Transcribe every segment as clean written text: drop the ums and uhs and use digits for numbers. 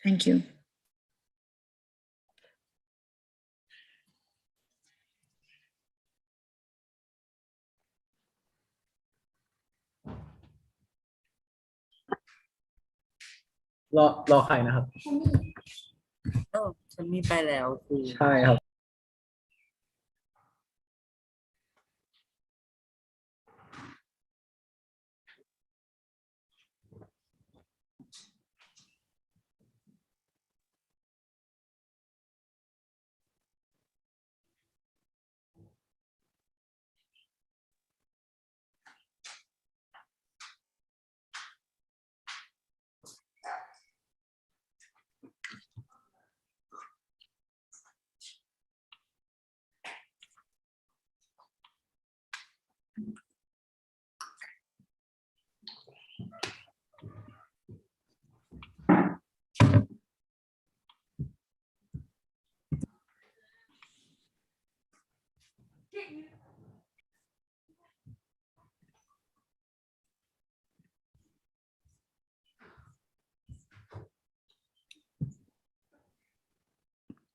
Thank you.รอใครนะครับฉันมีไปแล้วคือ ใช่ครับ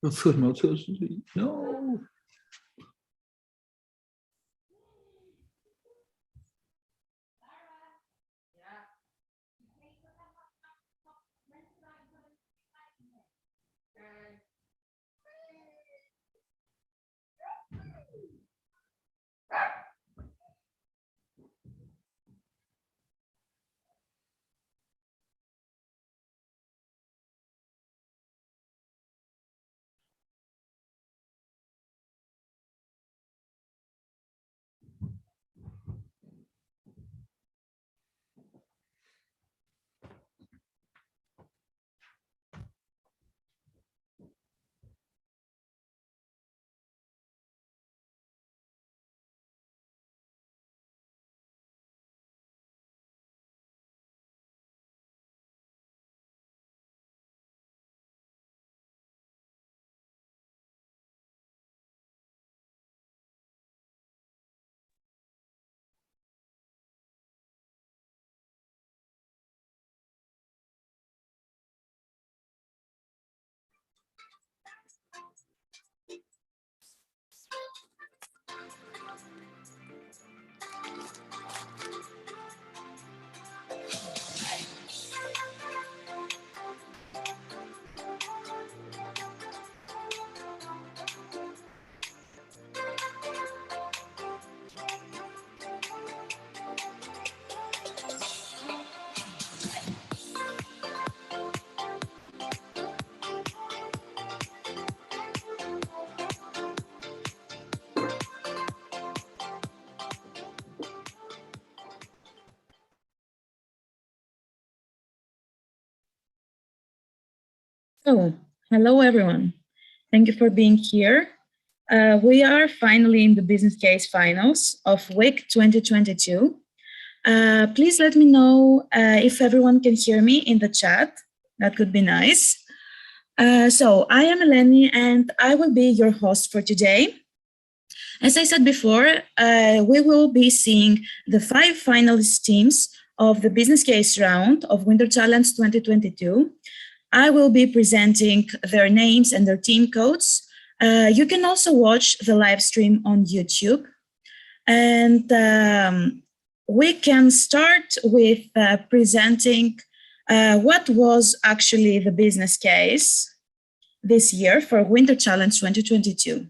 Was mal no. So, hello everyone. Thank you for being here. We are finally in the business case finals of week 2022. Please let me know if everyone can hear me in the chat. That could be nice. So I am Eleni and I will be your host for today. As I said before, we will be seeing the 5 finalist teams of the business case round of WinterChallenge 2022. I will be presenting their names and their team codes. You can also watch the live stream on YouTube. And we can start with presenting what was actually the business case this year for WinterChallenge 2022.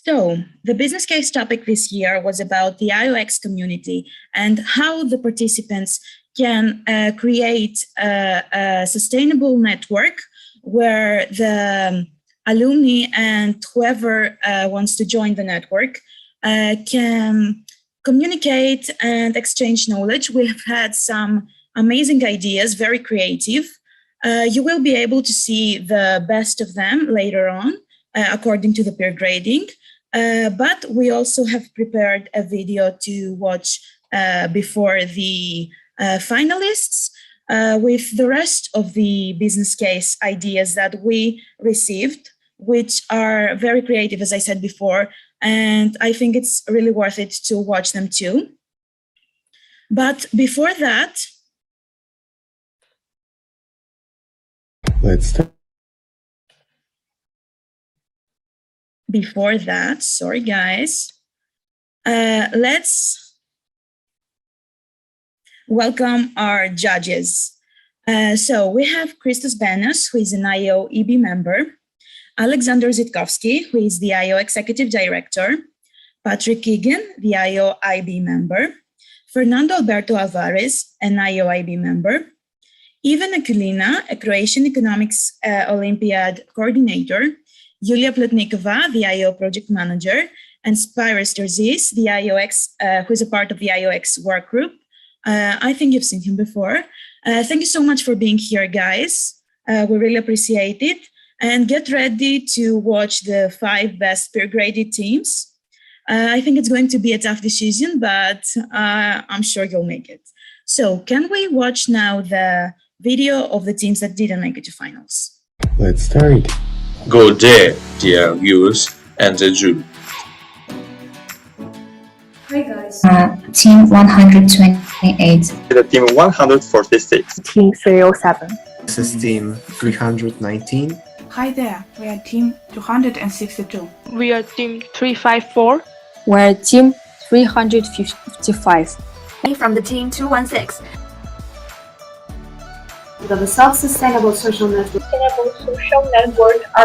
So the business case topic this year was about the IEOx community and how the participants can create a sustainable network where the alumni and whoever wants to join the network can communicate and exchange knowledge. We have had some amazing ideas, very creative. You will be able to see the best of them later on, according to the peer grading. But we also have prepared a video to watch before the finalists with the rest of the business case ideas that we received, which are very creative, as I said before, and I think it's really worth it to watch them too. But before that, Let's start. sorry guys, let's welcome our judges. So we have Christos Benos, who is an IEO EB member, Alexander Zitkovsky, who is the IEO Executive Director, Patrick Keegan, the IEO IB member, Fernando Alberto Alvarez, an IEO IB member, Ivan Akulina, a Croatian Economics Olympiad coordinator, Yulia Plotnikova, the IEO project manager, and Spyros Terziz, the IEOx, who is a part of the IEOx work group. I think you've seen him before. Thank you so much for being here, guys. We really appreciate it. And get ready to watch the 5 best peer graded teams. I think it's going to be a tough decision, but I'm sure you'll make it. So can we watch now the video of the teams that didn't make it to finals? Let's start. Go there, dear viewers and the Jew. Hi guys. Team 128. The team 146. Team 307. This is team 319. Hi there, we are team 262. We are team 354. We're team 355. From the team 216. The self-sustainable social network.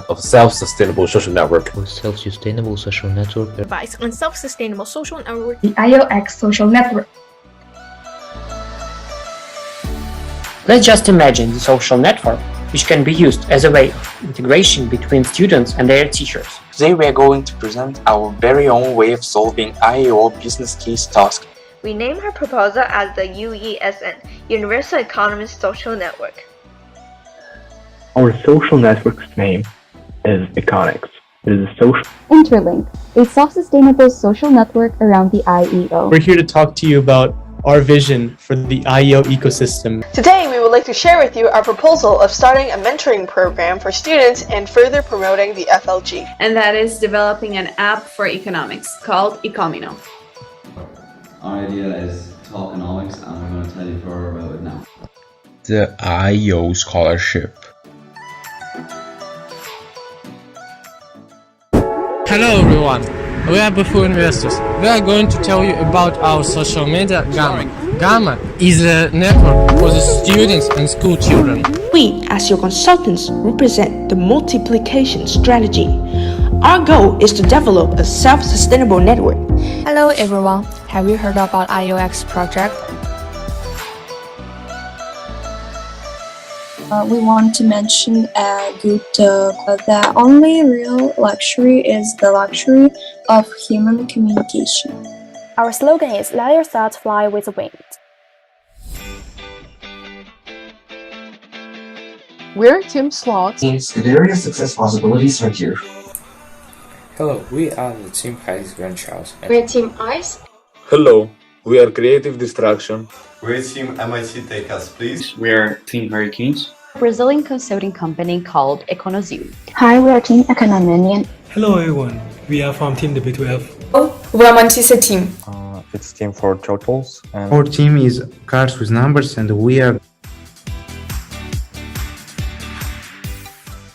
Of self-sustainable social network. Self-sustainable social network. Advice on self-sustainable social network. The IEOx social network. Let's just imagine the social network, which can be used as a way of integration between students and their teachers. Today we are going to present our very own way of solving IEO business case task. We name our proposal as the UESN, Universal Economist Social Network. Our social network's name is IEOx. It is a social Interlink, a self-sustainable social network around the IEO. We're here to talk to you about our vision for the IEO ecosystem. Today, we would like to share with you our proposal of starting a mentoring program for students and further promoting the FLG. And that is developing an app for economics called Ecomino. Our idea is Talkonomics, and we're going to tell you further about it now. The IEO Scholarship. Hello everyone, we are Bufu Investors. We are going to tell you about our social media Gamma. Gamma is a network for the students and school children. We, as your consultants, represent the multiplication strategy. Our goal is to develop a self-sustainable network. Hello everyone, have you heard about IEOx project? We want to mention a good the only real luxury is the luxury of human communication. Our slogan is let your thoughts fly with the wind. We're Team Slots. The various success possibilities are here. Hello, we are the Team Heidi's Grandchild. We're Team Ice. Hello, we are Creative Distraction. We're Team MIT Take Us Please. We're Team Hurricanes. Brazilian consulting company called Econozil. Hi, we are Team Econominian. Hello everyone, we are from Team W12. We are Manchester team. It's Team 4 Turtles. And our team is Cars with Numbers, and we are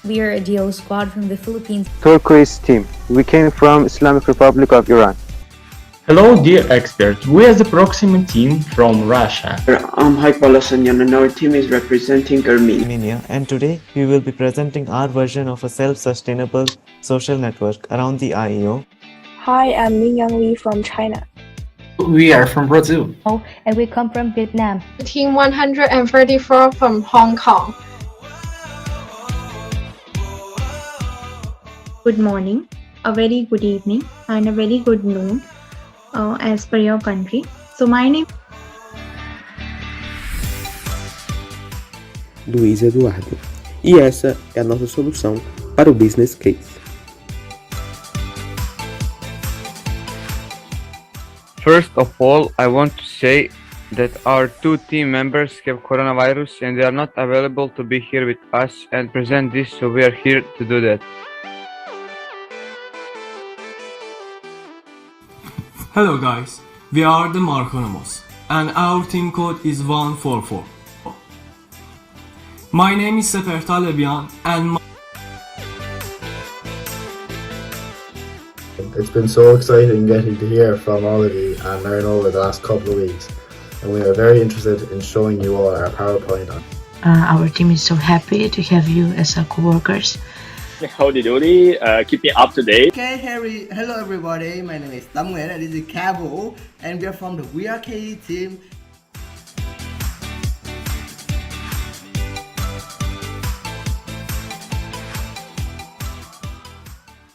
a DO squad from the Philippines. Turquoise team. We came from Islamic Republic of Iran. Hello dear experts, we are the Proxima team from Russia. I'm Haikpalasanyan and our team is representing Armenia, and today we will be presenting our version of a self-sustainable social network around the IEO. Hi, I'm Mingyang Li from China. We are from Brazil. And we come from Vietnam. Team 134 from Hong Kong. Good morning, a very good evening, and a very good noon. As per your country. So my name Luiz Eduardo. E essa é a nossa solução para o business case. First of all, I want to say that our two team members have coronavirus and they are not available to be here with us and present this, so we are here to do that. Hello guys, we are the Marconomos. and our team code is 144. My name is Sefer Talebian and It's been so exciting getting to hear from all of you and learn over the last couple of weeks, and we are very interested in showing you all our PowerPoint. Our team is so happy to have you as our co-workers. Howdy doody, keep me up to date. Okay, Harry. Hello everybody, my name is Tam Nguyen and this is Cabo, and we are from the WinterChallenge team.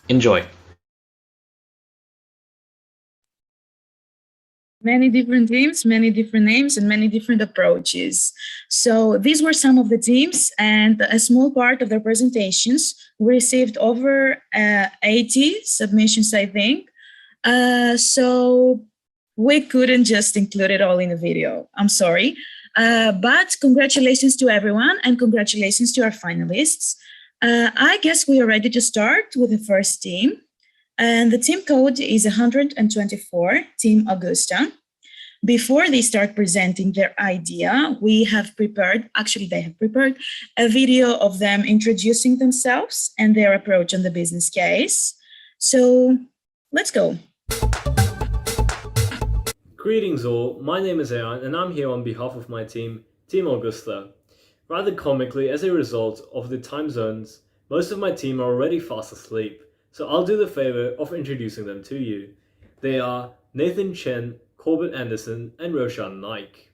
Enjoy. Many different teams, many different names, and many different approaches. So these were some of the teams, and a small part of their presentations. We received over 80 submissions, I think. So we couldn't just include it all in the video. I'm sorry. But congratulations to everyone, and congratulations to our finalists. I guess we are ready to start with the first team. And the team code is 124, Team Augusta. Before they start presenting their idea, they have prepared a video of them introducing themselves and their approach on the business case. So let's go. Greetings all, my name is Aaron and I'm here on behalf of my team, Team Augusta. Rather comically, as a result of the time zones, most of my team are already fast asleep. So I'll do the favor of introducing them to you. They are Nathan Chen, Corbett Anderson, and Roshan Naik.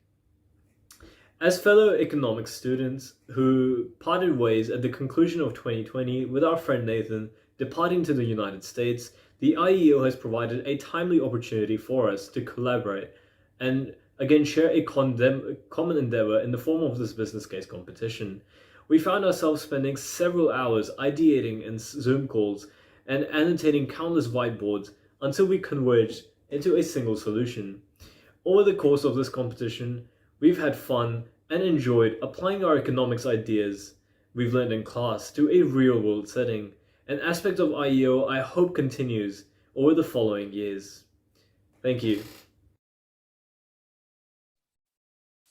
As fellow economics students who parted ways at the conclusion of 2020 with our friend Nathan departing to the United States, the IEO has provided a timely opportunity for us to collaborate and again share a common endeavor in the form of this business case competition. We found ourselves spending several hours ideating in Zoom calls and annotating countless whiteboards until we converged into a single solution. Over the course of this competition, we've had fun and enjoyed applying our economics ideas we've learned in class to a real-world setting, an aspect of IEO I hope continues over the following years. Thank you.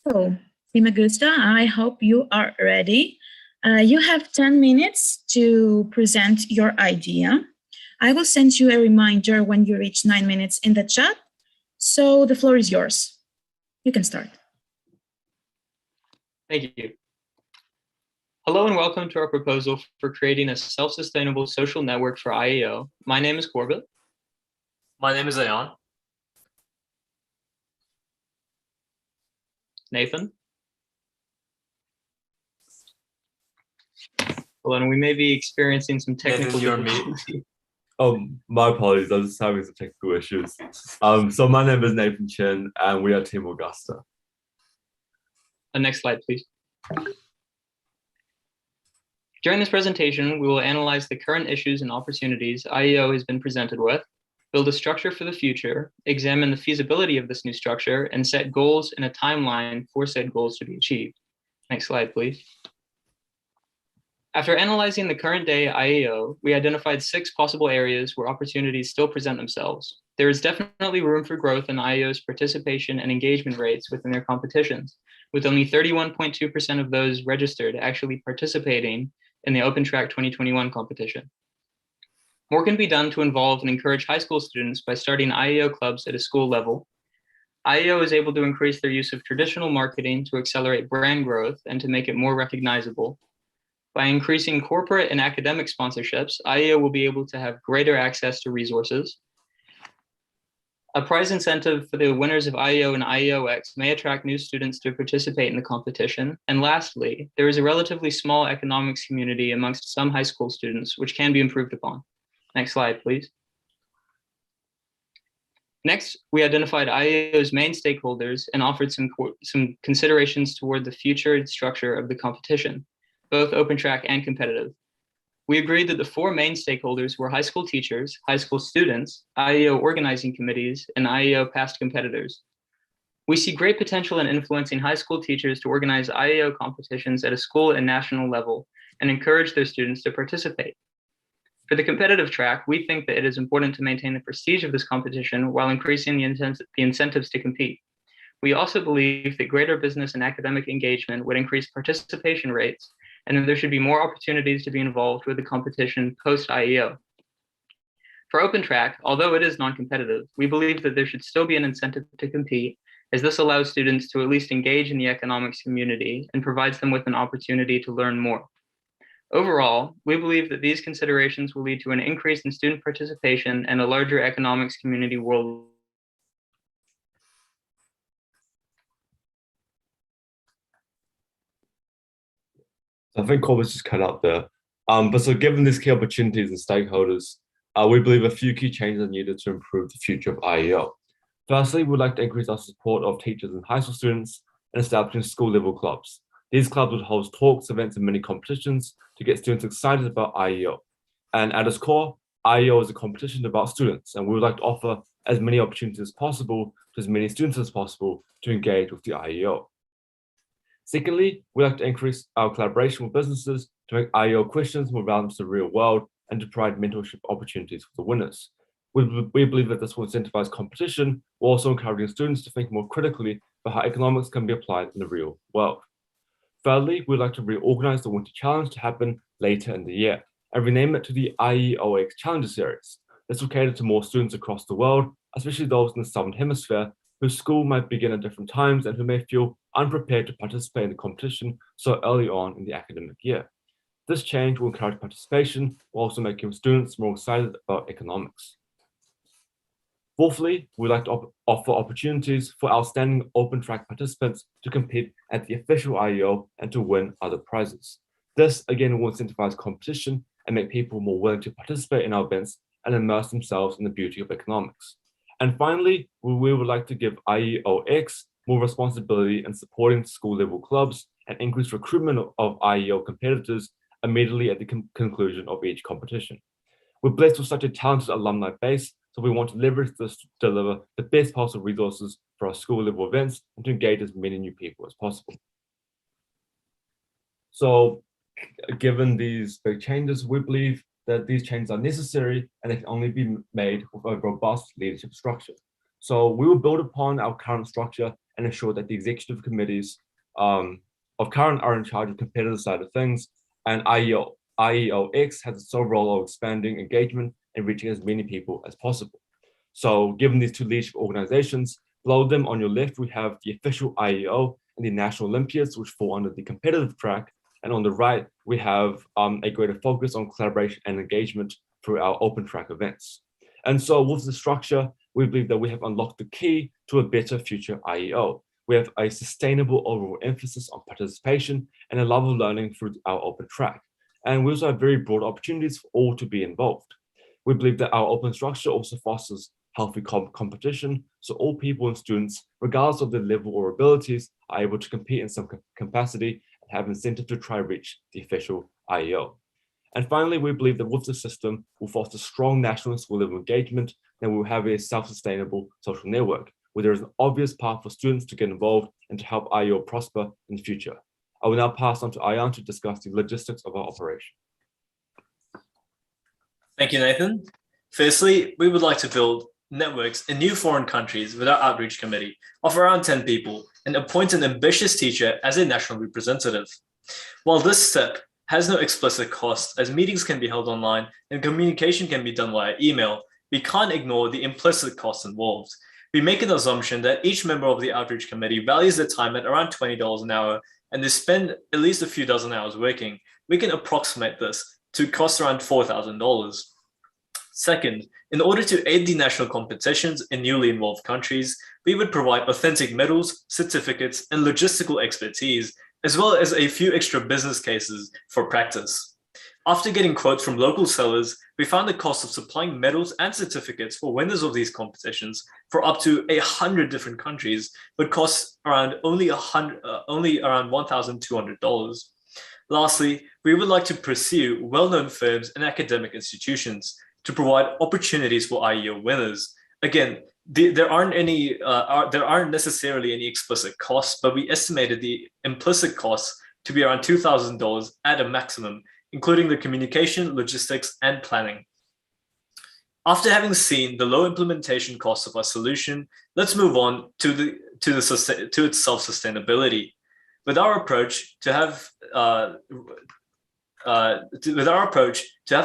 So, Team Augusta, I hope you are ready. You have 10 minutes to present your idea. I will send you a reminder when you reach 9 minutes in the chat. So the floor is yours. You can start. Thank you. Hello and welcome to our proposal for creating a self-sustainable social network for IEO. My name is Corbett. My name is Ayan. Nathan. Well, and we may be experiencing some technical difficulties. My apologies, I'm just having some technical issues. So my name is Nathan Chen and we are Team Augusta. Next slide, please. During this presentation, we will analyze the current issues and opportunities IEO has been presented with, build a structure for the future, examine the feasibility of this new structure, and set goals and a timeline for said goals to be achieved. Next slide, please. After analyzing the current day IEO, we identified 6 possible areas where opportunities still present themselves. There is definitely room for growth in IEO's participation and engagement rates within their competitions, with only 31.2% of those registered actually participating in the OpenTrack 2021 competition. More can be done to involve and encourage high school students by starting IEO clubs at a school level. IEO is able to increase their use of traditional marketing to accelerate brand growth and to make it more recognizable. By increasing corporate and academic sponsorships, IEO will be able to have greater access to resources. A prize incentive for the winners of IEO and IEOx may attract new students to participate in the competition. And lastly, there is a relatively small economics community amongst some high school students, which can be improved upon. Next slide, please. Next, we identified IEO's main stakeholders and offered some considerations toward the future structure of the competition, both open track and competitive. We agreed that the 4 main stakeholders were high school teachers, high school students, IEO organizing committees, and IEO past competitors. We see great potential in influencing high school teachers to organize IEO competitions at a school and national level and encourage their students to participate. For the competitive track, we think that it is important to maintain the prestige of this competition while increasing the incentives to compete. We also believe that greater business and academic engagement would increase participation rates, and that there should be more opportunities to be involved with the competition post-IEO. For OpenTrack, although it is non-competitive, we believe that there should still be an incentive to compete, as this allows students to at least engage in the economics community and provides them with an opportunity to learn more. Overall, we believe that these considerations will lead to an increase in student participation and a larger economics community worldwide. I think Corbett's just cut out there. But so given these key opportunities and stakeholders, we believe a few key changes are needed to improve the future of IEO. Firstly, we'd like to increase our support of teachers and high school students in establishing school-level clubs. These clubs would host talks, events, and mini competitions to get students excited about IEO. And at its core, IEO is a competition about students, and we would like to offer as many opportunities as possible to as many students as possible to engage with the IEO. Secondly, we like to increase our collaboration with businesses to make IEO questions more relevant to the real world and to provide mentorship opportunities for the winners. We believe that this will incentivize competition, while also encouraging students to think more critically about how economics can be applied in the real world. Thirdly, we'd like to reorganize the WinterChallenge to happen later in the year and rename it to the IEOx Challenger Series. This will cater to more students across the world, especially those in the Southern Hemisphere, whose school might begin at different times and who may feel unprepared to participate in the competition so early on in the academic year. This change will encourage participation while also making students more excited about economics. Fourthly, we'd like to offer opportunities for outstanding OpenTrack participants to compete at the official IEO and to win other prizes. This, again, will incentivize competition and make people more willing to participate in our events and immerse themselves in the beauty of economics. And finally, we would like to give IEOx more responsibility in supporting school-level clubs and increase recruitment of IEO competitors immediately at the conclusion of each competition. We're blessed with such a talented alumni base, so we want to leverage this to deliver the best possible resources for our school-level events and to engage as many new people as possible. So, given these big changes, we believe that these changes are necessary and they can only be made with a robust leadership structure. So we will build upon our current structure and ensure that the executive committees of current are in charge of the competitive side of things, and IEOx has a sole role of expanding engagement and reaching as many people as possible. So given these two leadership organizations, below them on your left, we have the official IEO and the National Olympiads, which fall under the competitive track. And on the right, we have a greater focus on collaboration and engagement through our OpenTrack events. And so with the structure, we believe that we have unlocked the key to a better future IEO. We have a sustainable overall emphasis on participation and a love of learning through our OpenTrack. And we also have very broad opportunities for all to be involved. We believe that our open structure also fosters healthy competition, so all people and students, regardless of their level or abilities, are able to compete in some capacity and have incentive to try reach the official IEO. And finally, we believe that with the system, we'll foster strong national and school level engagement, and we'll have a self-sustainable social network, where there is an obvious path for students to get involved and to help IEO prosper in the future. I will now pass on to Ayan to discuss the logistics of our operation. Thank you, Nathan. Firstly, we would like to build networks in new foreign countries with our outreach committee of around 10 people and appoint an ambitious teacher as a national representative. While this step has no explicit cost, as meetings can be held online and communication can be done via email, we can't ignore the implicit costs involved. We make an assumption that each member of the outreach committee values their time at around $20 an hour and they spend at least a few dozen hours working. We can approximate this to cost around $4,000. Second, in order to aid the national competitions in newly involved countries, we would provide authentic medals, certificates, and logistical expertise, as well as a few extra business cases for practice. After getting quotes from local sellers, we found the cost of supplying medals and certificates for winners of these competitions for up to 100 different countries would cost around only around $1,200. Lastly, we would like to pursue well-known firms and academic institutions to provide opportunities for IEO winners. Again, there aren't necessarily any explicit costs, but we estimated the implicit costs to be around $2,000 at a maximum, including the communication, logistics, and planning. After having seen the low implementation costs of our solution, let's move on to to its self-sustainability. With our approach to have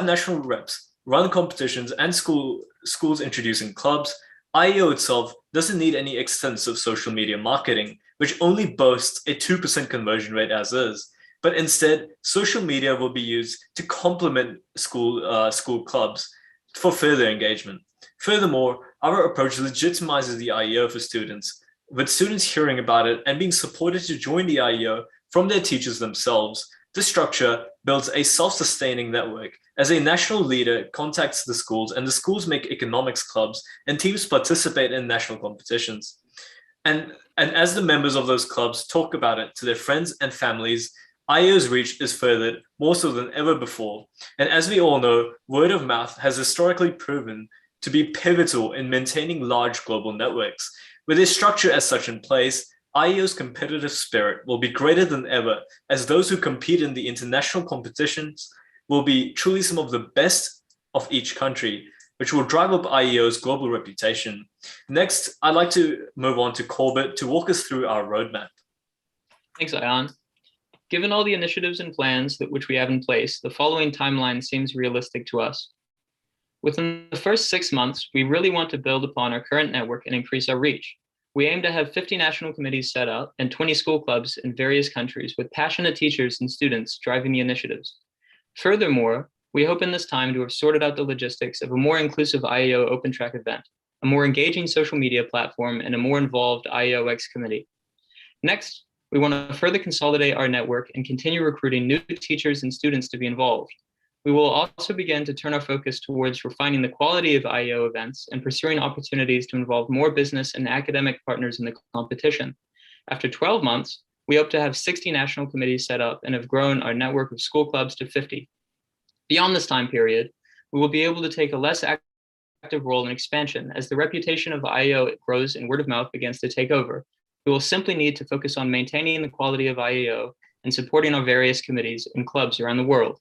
national reps run competitions and schools introducing clubs, IEO itself doesn't need any extensive social media marketing, which only boasts a 2% conversion rate as is. But instead, social media will be used to complement school clubs for further engagement. Furthermore, our approach legitimizes the IEO for students, with students hearing about it and being supported to join the IEO from their teachers themselves. This structure builds a self-sustaining network as a national leader contacts the schools, and the schools make economics clubs and teams participate in national competitions. And as the members of those clubs talk about it to their friends and families, IEO's reach is furthered more so than ever before. And as we all know, word of mouth has historically proven to be pivotal in maintaining large global networks. With a structure as such in place, IEO's competitive spirit will be greater than ever, as those who compete in the international competitions will be truly some of the best of each country, which will drive up IEO's global reputation. Next, I'd like to move on to Corbett to walk us through our roadmap. Thanks, Ayan. Given all the initiatives and plans which we have in place, the following timeline seems realistic to us. Within the first 6 months, we really want to build upon our current network and increase our reach. We aim to have 50 national committees set up and 20 school clubs in various countries with passionate teachers and students driving the initiatives. Furthermore, we hope in this time to have sorted out the logistics of a more inclusive IEO open track event, a more engaging social media platform, and a more involved IEOx committee. Next, we want to further consolidate our network and continue recruiting new teachers and students to be involved. We will also begin to turn our focus towards refining the quality of IEO events and pursuing opportunities to involve more business and academic partners in the competition. After 12 months, we hope to have 60 national committees set up and have grown our network of school clubs to 50. Beyond this time period, we will be able to take a less active role in expansion as the reputation of IEO grows and word of mouth begins to take over. We will simply need to focus on maintaining the quality of IEO and supporting our various committees and clubs around the world.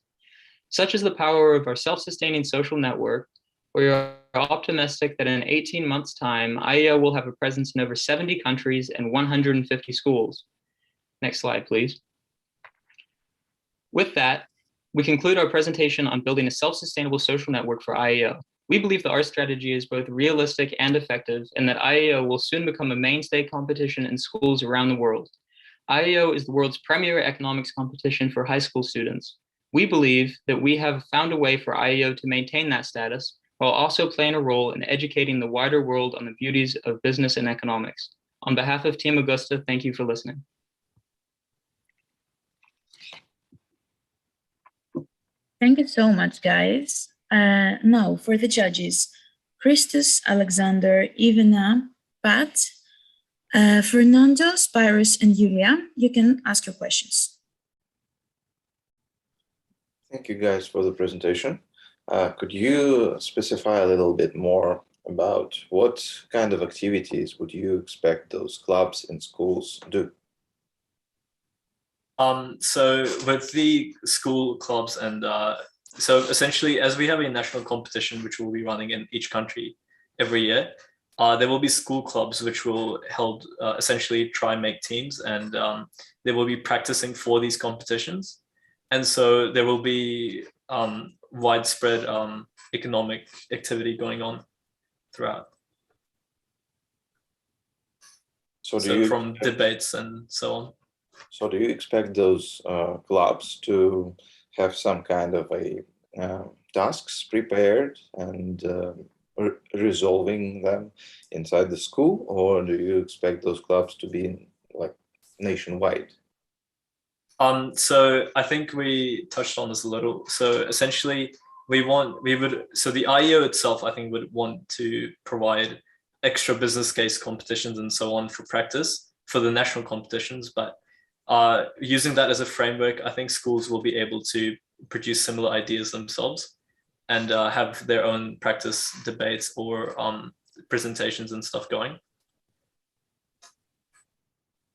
Such is the power of our self-sustaining social network. We are optimistic that in 18 months' time, IEO will have a presence in over 70 countries and 150 schools. Next slide, please. With that, we conclude our presentation on building a self-sustainable social network for IEO. We believe that our strategy is both realistic and effective, and that IEO will soon become a mainstay competition in schools around the world. IEO is the world's premier economics competition for high school students. We believe that we have found a way for IEO to maintain that status while also playing a role in educating the wider world on the beauties of business and economics. On behalf of Team Augusta, thank you for listening. Thank you so much, guys. Now, for the judges, Christus, Alexander, Ivana, Pat, Fernando, Spyrus, and Julia, you can ask your questions. Thank you guys for the presentation. Could you specify a little bit more about what kind of activities would you expect those clubs and schools to do? So with the school clubs and so essentially, as we have a national competition which will be running in each country every year, there will be school clubs which will help essentially try and make teams, and they will be practicing for these competitions. And so there will be widespread economic activity going on throughout. So from debates and so on. So do you expect those clubs to have some kind of a tasks prepared and resolving them inside the school, or do you expect those clubs to be like nationwide? So I think we touched on this a little. So essentially, so the IEO itself, I think, would want to provide extra business case competitions and so on for practice for the national competitions. But using that as a framework, I think schools will be able to produce similar ideas themselves and have their own practice debates or presentations and stuff going.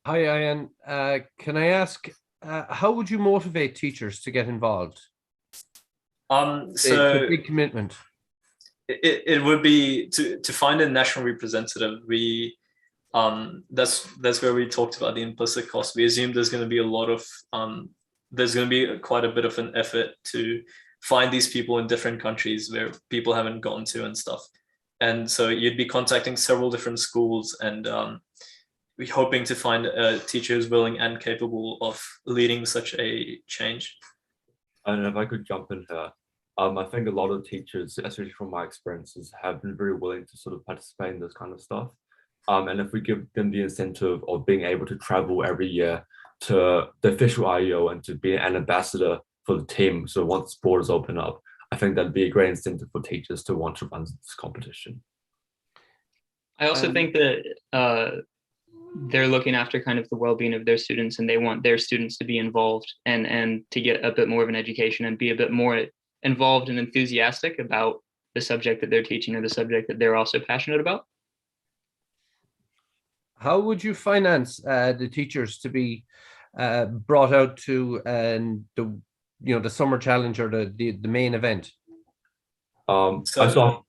Hi, Ian. Can I ask, how would you motivate teachers to get involved? So it's a big commitment. It would be to find a national representative. We That's where we talked about the implicit cost. We assume there's going to be a lot of there's going to be quite a bit of an effort to find these people in different countries where people haven't gotten to and stuff. And so you'd be contacting several different schools and we're hoping to find a teacher who's willing and capable of leading such a change. And if I could jump in here, I think a lot of teachers, especially from my experiences, have been very willing to sort of participate in this kind of stuff. And if we give them the incentive of being able to travel every year to the official IEO and to be an ambassador for the team, so once borders open up, I think that'd be a great incentive for teachers to want to run this competition. I also think that they're looking after kind of the well-being of their students, and they want their students to be involved and to get a bit more of an education and be a bit more involved and enthusiastic about the subject that they're teaching or the subject that they're also passionate about. How would you finance the teachers to be brought out to the summer challenge or the main event? I'll jump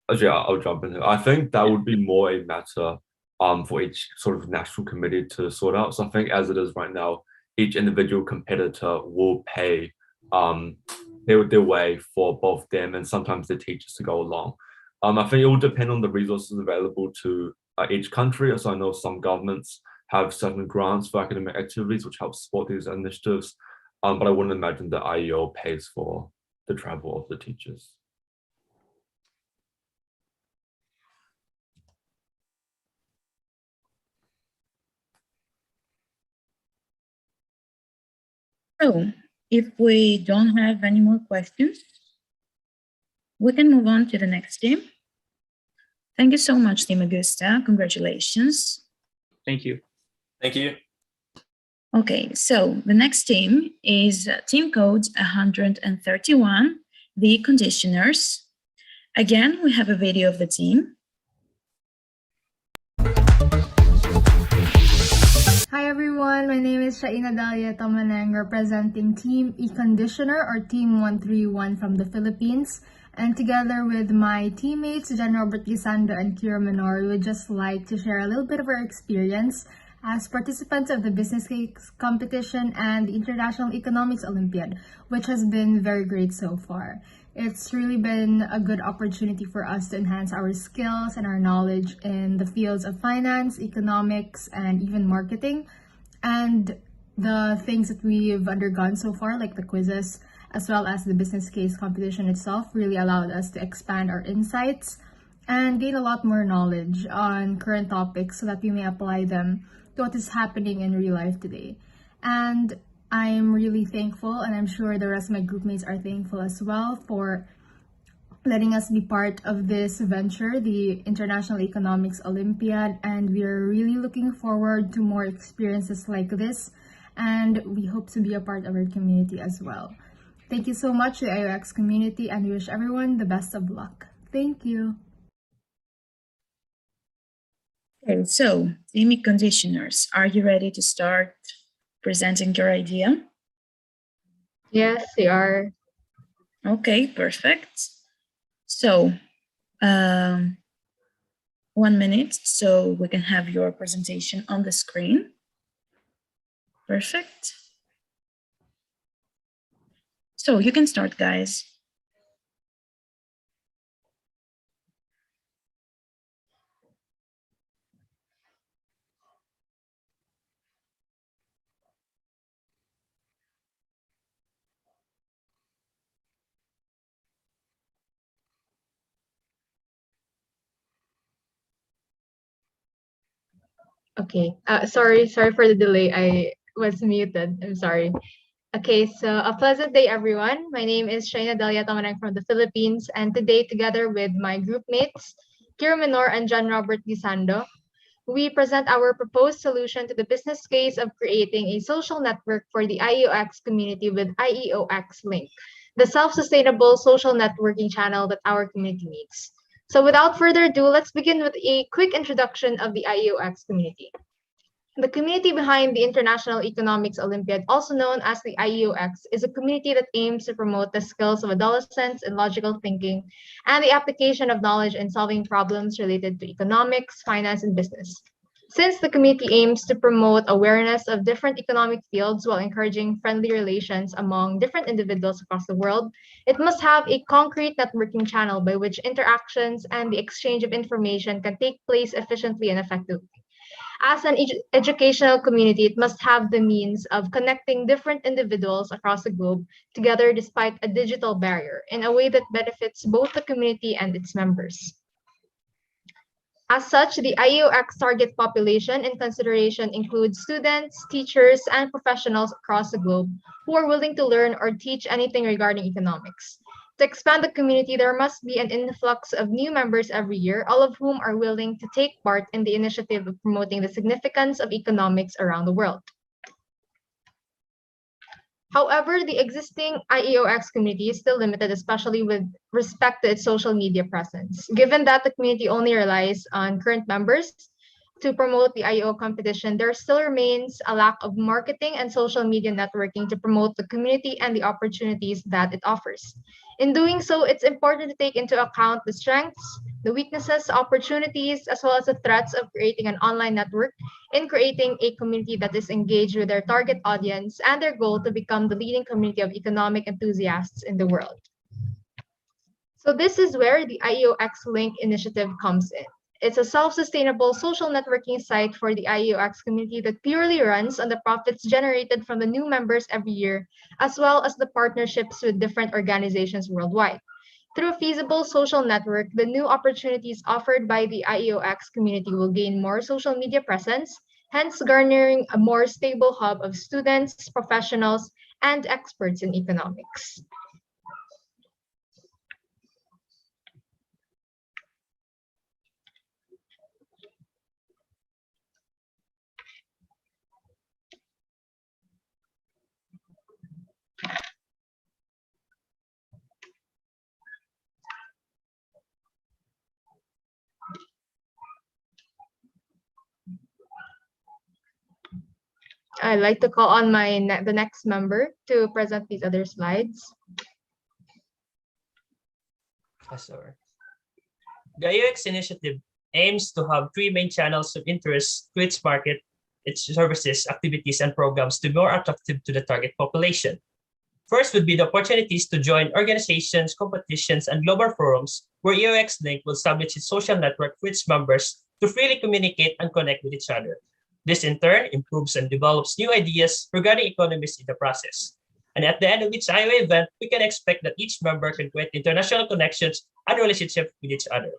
in here. I think that would be more a matter for each sort of national committee to sort out. So I think as it is right now, each individual competitor will pay their way for both them and sometimes the teachers to go along. I think it will depend on the resources available to each country. So I know some governments have certain grants for academic activities which help support these initiatives, but I wouldn't imagine the IEO pays for the travel of the teachers. So, if we don't have any more questions, we can move on to the next team. Thank you so much, Team Augusta. Congratulations. Thank you. Thank you. Okay, so the next team is team code 131, the conditioners. Again, we have a video of the team. Hi everyone, my name is Shaina Dalia Tamanang, representing Team E-Conditioner or Team 131 from the Philippines. And together with my teammates, Jan Robert Gisando and Kira Menor, we would just like to share a little bit of our experience as participants of the Business Case Competition and the International Economics Olympiad, which has been very great so far. It's really been a good opportunity for us to enhance our skills and our knowledge in the fields of finance, economics, and even marketing. And the things that we've undergone so far, like the quizzes, as well as the business case competition itself, really allowed us to expand our insights and gain a lot more knowledge on current topics so that we may apply them to what is happening in real life today. And I'm really thankful, and I'm sure the rest of my groupmates are thankful as well, for letting us be part of this venture, the International Economics Olympiad, and we are really looking forward to more experiences like this, and we hope to be a part of our community as well. Thank you so much to the IEOx community, and we wish everyone the best of luck. Thank you. Okay, so team conditioners, are you ready to start presenting your idea? Yes, we are. Okay, perfect. So, 1 minute so we can have your presentation on the screen. Perfect. So you can start, guys. Okay. Sorry for the delay. I was muted. I'm sorry. Okay, so a pleasant day, everyone. My name is Shaina Dalia Tamanang from the Philippines, and today, together with my group mates, Kira Menor and John Robert Gisando, we present our proposed solution to the business case of creating a social network for the IEOx community with IEOx Link, the self-sustainable social networking channel that our community needs. So without further ado, let's begin with a quick introduction of the IEOx community. The community behind the International Economics Olympiad, also known as the IEOx, is a community that aims to promote the skills of adolescents in logical thinking and the application of knowledge in solving problems related to economics, finance, and business. Since the community aims to promote awareness of different economic fields while encouraging friendly relations among different individuals across the world, it must have a concrete networking channel by which interactions and the exchange of information can take place efficiently and effectively. As an educational community, it must have the means of connecting different individuals across the globe together despite a digital barrier in a way that benefits both the community and its members. As such, the IEOx target population in consideration includes students, teachers, and professionals across the globe who are willing to learn or teach anything regarding economics. To expand the community, there must be an influx of new members every year, all of whom are willing to take part in the initiative of promoting the significance of economics around the world. However, the existing IEOx community is still limited, especially with respect to its social media presence. Given that the community only relies on current members to promote the IEO competition, there still remains a lack of marketing and social media networking to promote the community and the opportunities that it offers. In doing so, it's important to take into account the strengths, the weaknesses, opportunities, as well as the threats of creating an online network in creating a community that is engaged with their target audience and their goal to become the leading community of economic enthusiasts in the world. So this is where the IEOx Link initiative comes in. It's a self-sustainable social networking site for the IEOx community that purely runs on the profits generated from the new members every year, as well as the partnerships with different organizations worldwide. Through a feasible social network, the new opportunities offered by the IEOx community will gain more social media presence, hence garnering a more stable hub of students, professionals, and experts in economics. I'd like to call on the next member to present these other slides. Sorry. The IEOx initiative aims to have three main channels of interest to its market, its services, activities, and programs to be more attractive to the target population. First would be the opportunities to join organizations, competitions, and global forums where IEOx Link will establish its social network for its members to freely communicate and connect with each other. This in turn improves and develops new ideas regarding economics in the process. And at the end of each IEO event, we can expect that each member can create international connections and relationships with each other.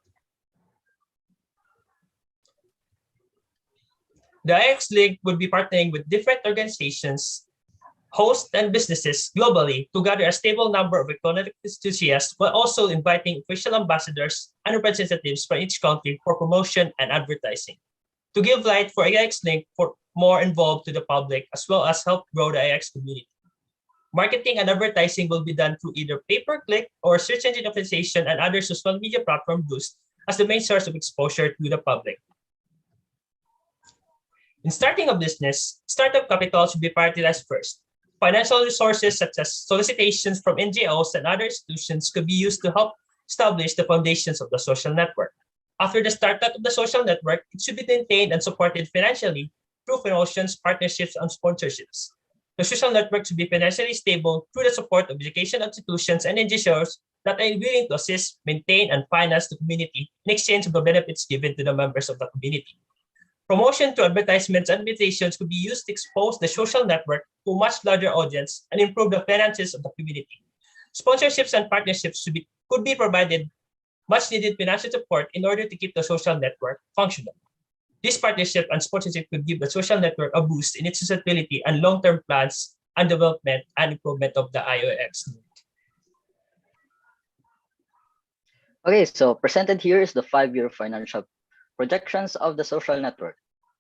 The IEOx Link would be partnering with different organizations, hosts, and businesses globally to gather a stable number of economic enthusiasts, while also inviting official ambassadors and representatives from each country for promotion and advertising. To give light for IEOx Link for more involved to the public, as well as help grow the IEOx community. Marketing and advertising will be done through either pay-per-click or search engine optimization and other social media platform boost as the main source of exposure to the public. In starting a business, startup capital should be prioritized first. Financial resources such as solicitations from NGOs and other institutions could be used to help establish the foundations of the social network. After the startup of the social network, it should be maintained and supported financially through promotions, partnerships, and sponsorships. The social network should be financially stable through the support of education institutions and NGOs that are willing to assist, maintain, and finance the community in exchange of the benefits given to the members of the community. Promotion to advertisements and invitations could be used to expose the social network to a much larger audience and improve the finances of the community. Sponsorships and partnerships could be provided much needed financial support in order to keep the social network functional. This partnership and sponsorship could give the social network a boost in its usability and long-term plans and development and improvement of the IEOx. Okay, so presented here is the 5-year financial projections of the social network.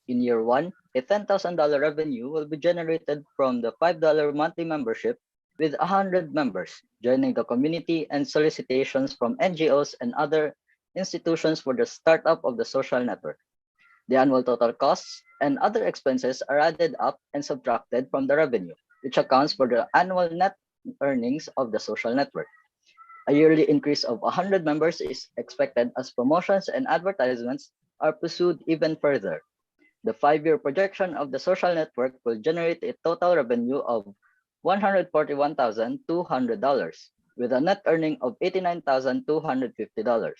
In year 1, a $10,000 revenue will be generated from the $5 monthly membership with 100 members joining the community and solicitations from NGOs and other institutions for the startup of the social network. The annual total costs and other expenses are added up and subtracted from the revenue, which accounts for the annual net earnings of the social network. A yearly increase of 100 members is expected as promotions and advertisements are pursued even further. The 5-year projection of the social network will generate a total revenue of $141,200 with a net earning of $89,250.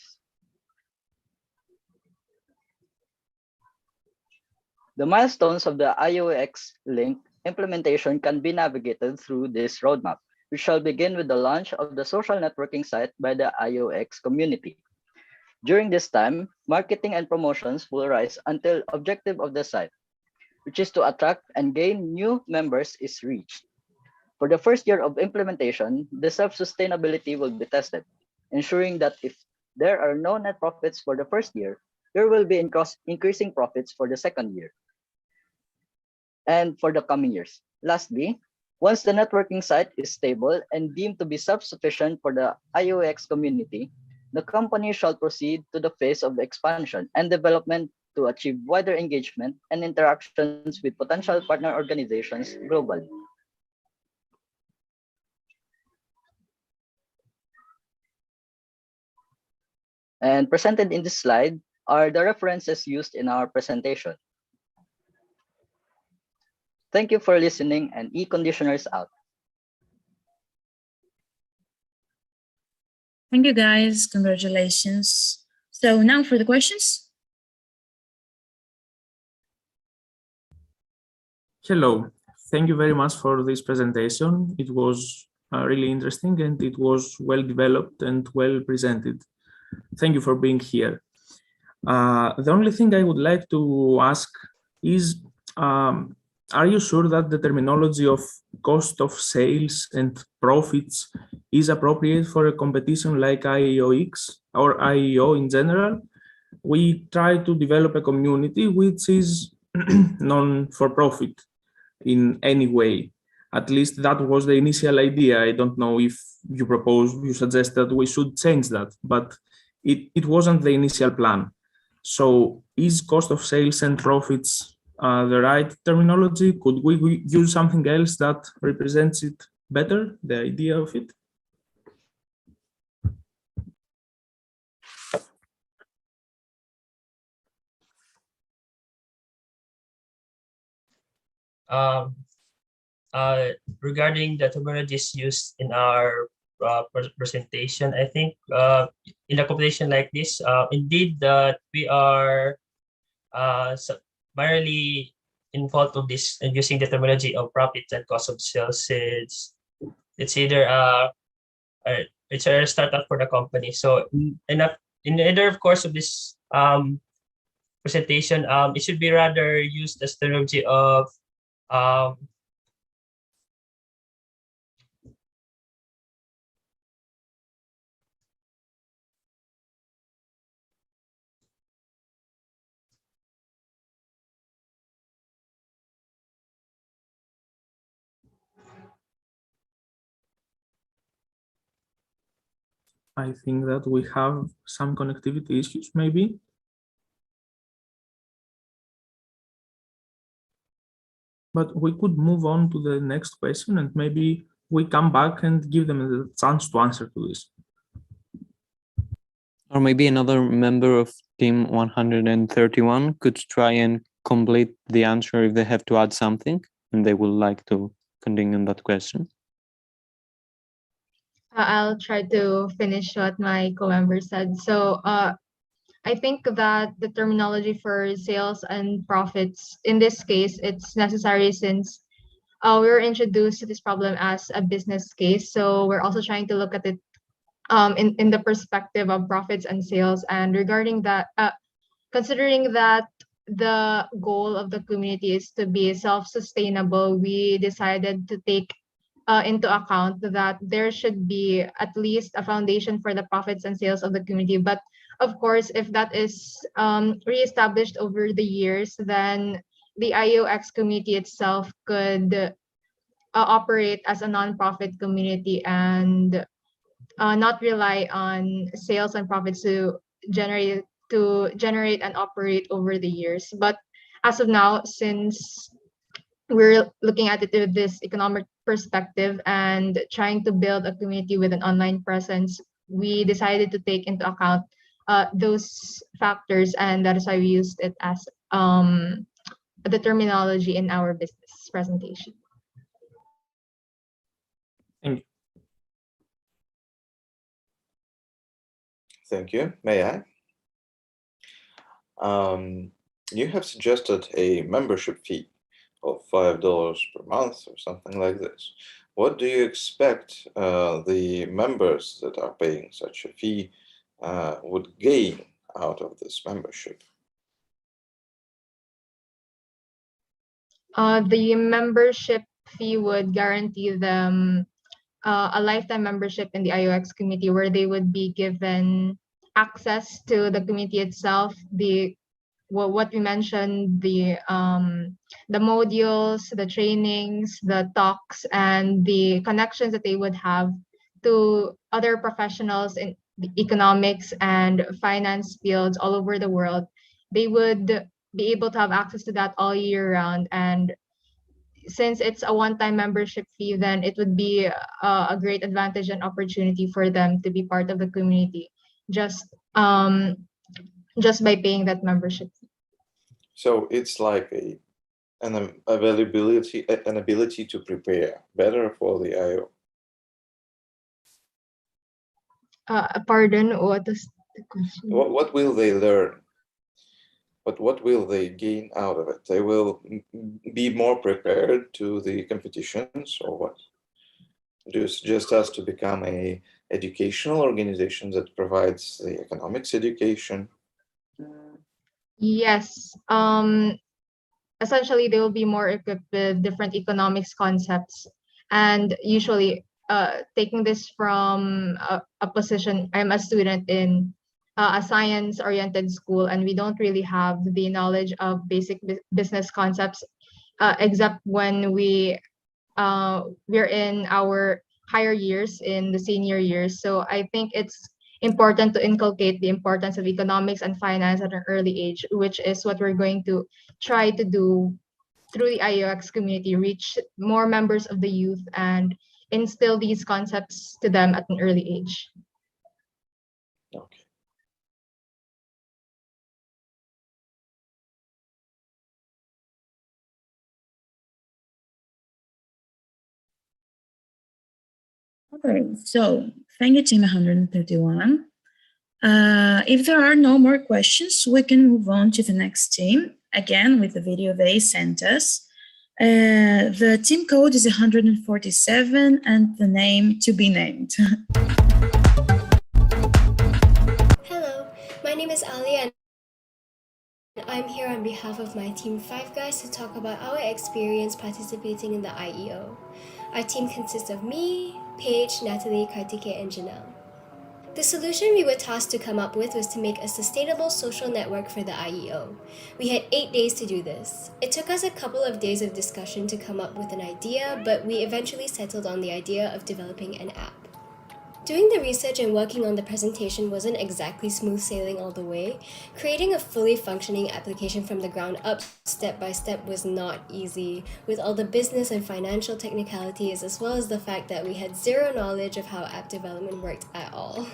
The milestones of the IEOx link implementation can be navigated through this roadmap, which shall begin with the launch of the social networking site by the IEOx community. During this time, marketing and promotions will rise until objective of the site, which is to attract and gain new members, is reached. For the first year of implementation, the self-sustainability will be tested, ensuring that if there are no net profits for the first year, there will be increasing profits for the second year and for the coming years. Lastly, once the networking site is stable and deemed to be self-sufficient for the IEOx community, the company shall proceed to the phase of expansion and development to achieve wider engagement and interactions with potential partner organizations globally. And presented in this slide are the references used in our presentation. Thank you for listening, and e-conditioners out. Thank you, guys. Congratulations. So now for the questions. Hello. Thank you very much for this presentation. It was really interesting and it was well developed and well presented. Thank you for being here. The only thing I would like to ask is, are you sure that the terminology of cost of sales and profits is appropriate for a competition like IEOx or IEO in general? We try to develop a community which is non-for-profit in any way. At least that was the initial idea. I don't know if you suggest that we should change that, but it wasn't the initial plan. So is cost of sales and profits the right terminology? Could we use something else that represents it better, the idea of it? Regarding the terminologies used in our presentation, I think in a competition like this, indeed that we are primarily involved of this and using the terminology of profits and cost of sales. It's either it's a startup for the company. So in either of course of this presentation, it should be rather used as terminology of I think that we have some connectivity issues, maybe. But we could move on to the next question and maybe we come back and give them a chance to answer to this. Or maybe another member of team 131 could try and complete the answer if they have to add something and they would like to continue on that question. I'll try to finish what my co-member said. So I think that the terminology for sales and profits, in this case, it's necessary since we were introduced to this problem as a business case. So we're also trying to look at it in the perspective of profits and sales. And regarding that, considering that the goal of the community is to be self-sustainable, we decided to take into account that there should be at least a foundation for the profits and sales of the community. But of course, if that is reestablished over the years, then the IEOx community itself could operate as a nonprofit community and not rely on sales and profits to generate and operate over the years. But as of now, since we're looking at it with this economic perspective and trying to build a community with an online presence, we decided to take into account those factors, and that is why we used it as the terminology in our business presentation. Thank you. Thank you. May I? You have suggested a membership fee of $5 per month or something like this. What do you expect the members that are paying such a fee would gain out of this membership? The membership fee would guarantee them a lifetime membership in the IEOx community, where they would be given access to the community itself, what we mentioned, the modules, the trainings, the talks, and the connections that they would have to other professionals in the economics and finance fields all over the world. They would be able to have access to that all year round. And since it's a one-time membership fee, then it would be a great advantage and opportunity for them to be part of the community just by paying that membership fee. So it's like an ability to prepare better for the IO. Pardon, what is the question? What will they learn? But what will they gain out of it? They will be more prepared to the competitions, or what? Just as to become a educational organization that provides the economics education. Yes. Essentially, they will be more equipped with different economics concepts, and usually, taking this from a position, I'm a student in a science-oriented school, and we don't really have the knowledge of basic business concepts, except when we're in our higher years, in the senior years. So I think it's important to inculcate the importance of economics and finance at an early age, which is what we're going to try to do through the IEOx community, reach more members of the youth and instill these concepts to them at an early age. Okay. Okay, so thank you, Team 131. If there are no more questions, we can move on to the next team, again with the video they sent us. The team code is 147 and the name to be named. Hello, my name is Ali and I'm here on behalf of my team 5 guys to talk about our experience participating in the IEO. Our team consists of me, Paige, Natalie, Kartike, and Janelle. The solution we were tasked to come up with was to make a sustainable social network for the IEO. We had 8 days to do this. It took us a couple of days of discussion to come up with an idea, but we eventually settled on the idea of developing an app. Doing the research and working on the presentation wasn't exactly smooth sailing all the way. Creating a fully functioning application from the ground up, step by step, was not easy, with all the business and financial technicalities, as well as the fact that we had zero knowledge of how app development worked at all.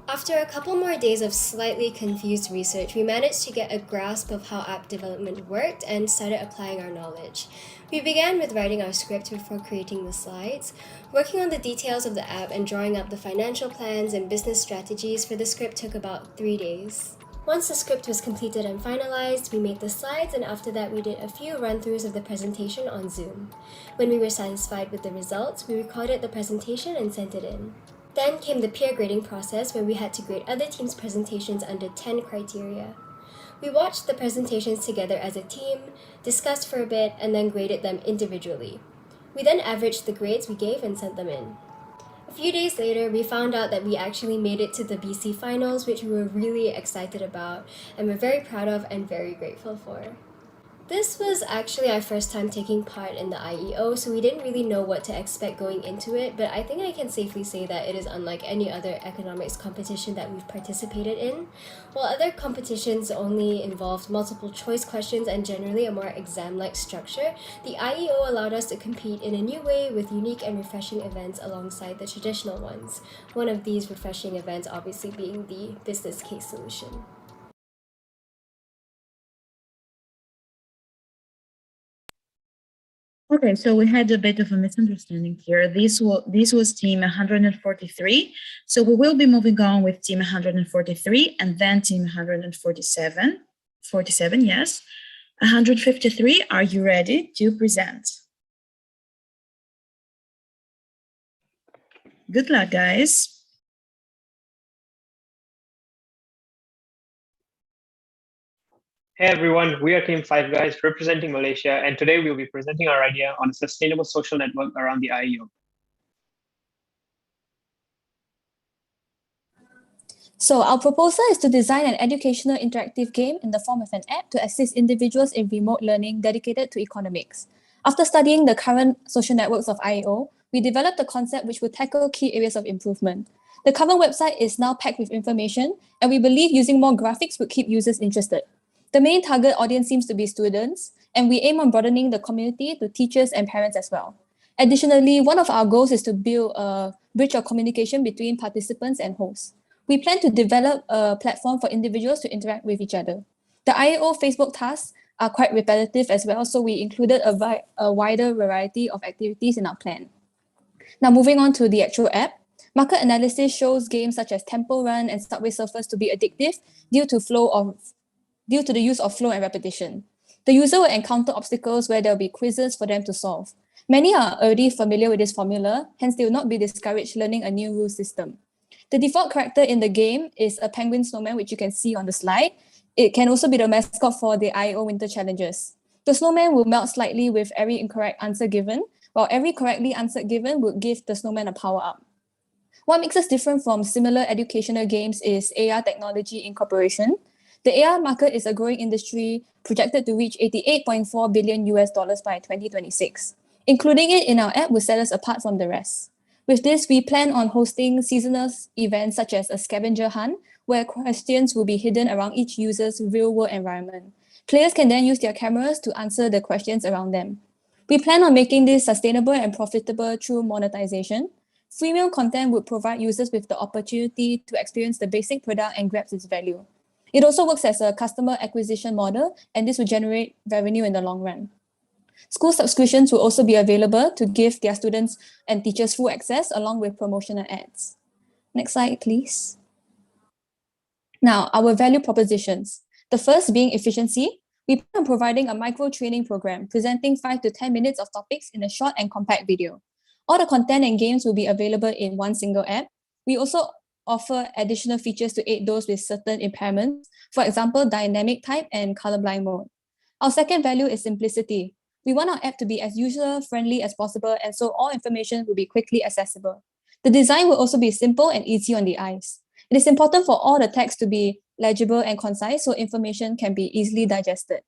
After a couple more days of slightly confused research, we managed to get a grasp of how app development worked and started applying our knowledge. We began with writing our script before creating the slides. Working on the details of the app and drawing up the financial plans and business strategies for the script took about 3 days. Once the script was completed and finalized, we made the slides, and after that we did a few run-throughs of the presentation on Zoom. When we were satisfied with the results, we recorded the presentation and sent it in. Then came the peer grading process, where we had to grade other teams' presentations under 10 criteria. We watched the presentations together as a team, discussed for a bit, and then graded them individually. We then averaged the grades we gave and sent them in. A few days later, we found out that we actually made it to the BC finals, which we were really excited about and were very proud of and very grateful for. This was actually our first time taking part in the IEO, so we didn't really know what to expect going into it, but I think I can safely say that it is unlike any other economics competition that we've participated in. While other competitions only involved multiple choice questions and generally a more exam-like structure, the IEO allowed us to compete in a new way with unique and refreshing events alongside the traditional ones. One of these refreshing events obviously being the business case solution. Okay, so we had a bit of a misunderstanding here. This was team 143. So we will be moving on with team 143 and then team 147. 47, yes. 153, are you ready to present? Good luck, guys. Hey everyone, we are Team 5 Guys representing Malaysia, and today we'll be presenting our idea on a sustainable social network around the IEO. So our proposal is to design an educational interactive game in the form of an app to assist individuals in remote learning dedicated to economics. After studying the current social networks of IEO, we developed a concept which will tackle key areas of improvement. The current website is now packed with information, and we believe using more graphics would keep users interested. The main target audience seems to be students, and we aim on broadening the community to teachers and parents as well. Additionally, one of our goals is to build a bridge of communication between participants and hosts. We plan to develop a platform for individuals to interact with each other. The IEO Facebook tasks are quite repetitive as well, so we included a wider variety of activities in our plan. Now, moving on to the actual app, market analysis shows games such as Temple Run and Subway Surfers to be addictive due to the use of flow and repetition. The user will encounter obstacles where there will be quizzes for them to solve. Many are already familiar with this formula, hence they will not be discouraged learning a new rule system. The default character in the game is a penguin snowman, which you can see on the slide. It can also be the mascot for the IEO Winter Challenges. The snowman will melt slightly with every incorrect answer given, while every correctly answered given would give the snowman a power up. What makes us different from similar educational games is AR technology incorporation. The AR market is a growing industry projected to reach $88.4 billion by 2026. Including it in our app will set us apart from the rest. With this, we plan on hosting seasonal events such as a scavenger hunt, where questions will be hidden around each user's real-world environment. Players can then use their cameras to answer the questions around them. We plan on making this sustainable and profitable through monetization. Freemium content would provide users with the opportunity to experience the basic product and grasp its value. It also works as a customer acquisition model, and this will generate revenue in the long run. School subscriptions will also be available to give their students and teachers full access along with promotional ads. Next slide, please. Now, our value propositions. The first being efficiency. We plan on providing a micro training program, presenting 5 to 10 minutes of topics in a short and compact video. All the content and games will be available in one single app. We also offer additional features to aid those with certain impairments, for example, dynamic type and colorblind mode. Our second value is simplicity. We want our app to be as user-friendly as possible, and so all information will be quickly accessible. The design will also be simple and easy on the eyes. It is important for all the text to be legible and concise so information can be easily digested.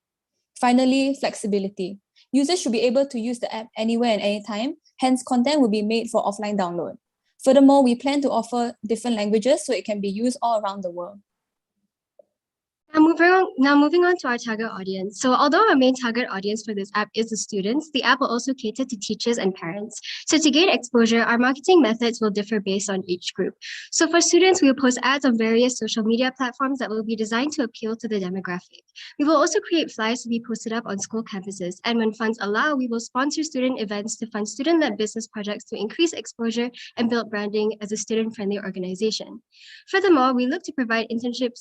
Finally, flexibility. Users should be able to use the app anywhere and anytime, hence content will be made for offline download. Furthermore, we plan to offer different languages so it can be used all around the world. Now moving on to our target audience. So although our main target audience for this app is the students, the app will also cater to teachers and parents. So to gain exposure, our marketing methods will differ based on each group. So for students, we will post ads on various social media platforms that will be designed to appeal to the demographic. We will also create flyers to be posted up on school campuses. And when funds allow, we will sponsor student events to fund student-led business projects to increase exposure and build branding as a student-friendly organization. Furthermore, we look to provide internship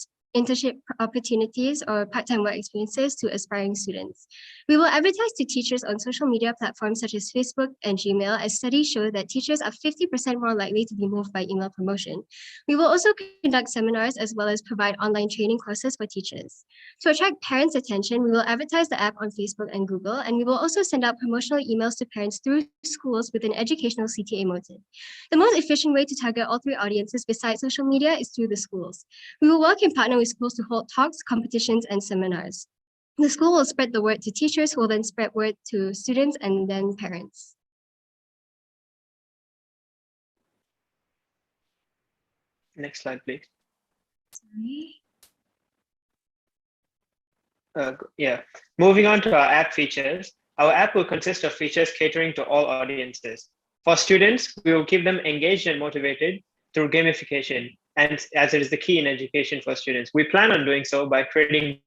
opportunities or part-time work experiences to aspiring students. We will advertise to teachers on social media platforms such as Facebook and Gmail, as studies show that teachers are 50% more likely to be moved by email promotion. We will also conduct seminars as well as provide online training courses for teachers. To attract parents' attention, we will advertise the app on Facebook and Google, and we will also send out promotional emails to parents through schools with an educational CTA motive. The most efficient way to target all three audiences besides social media is through the schools. We will work in partner with schools to hold talks, competitions, and seminars. The school will spread the word to teachers who will then spread word to students and then parents. Next slide, please. Yeah. Moving on to our app features. Our app will consist of features catering to all audiences. For students, we will keep them engaged and motivated through gamification, and as it is the key in education for students. We plan on doing so by creating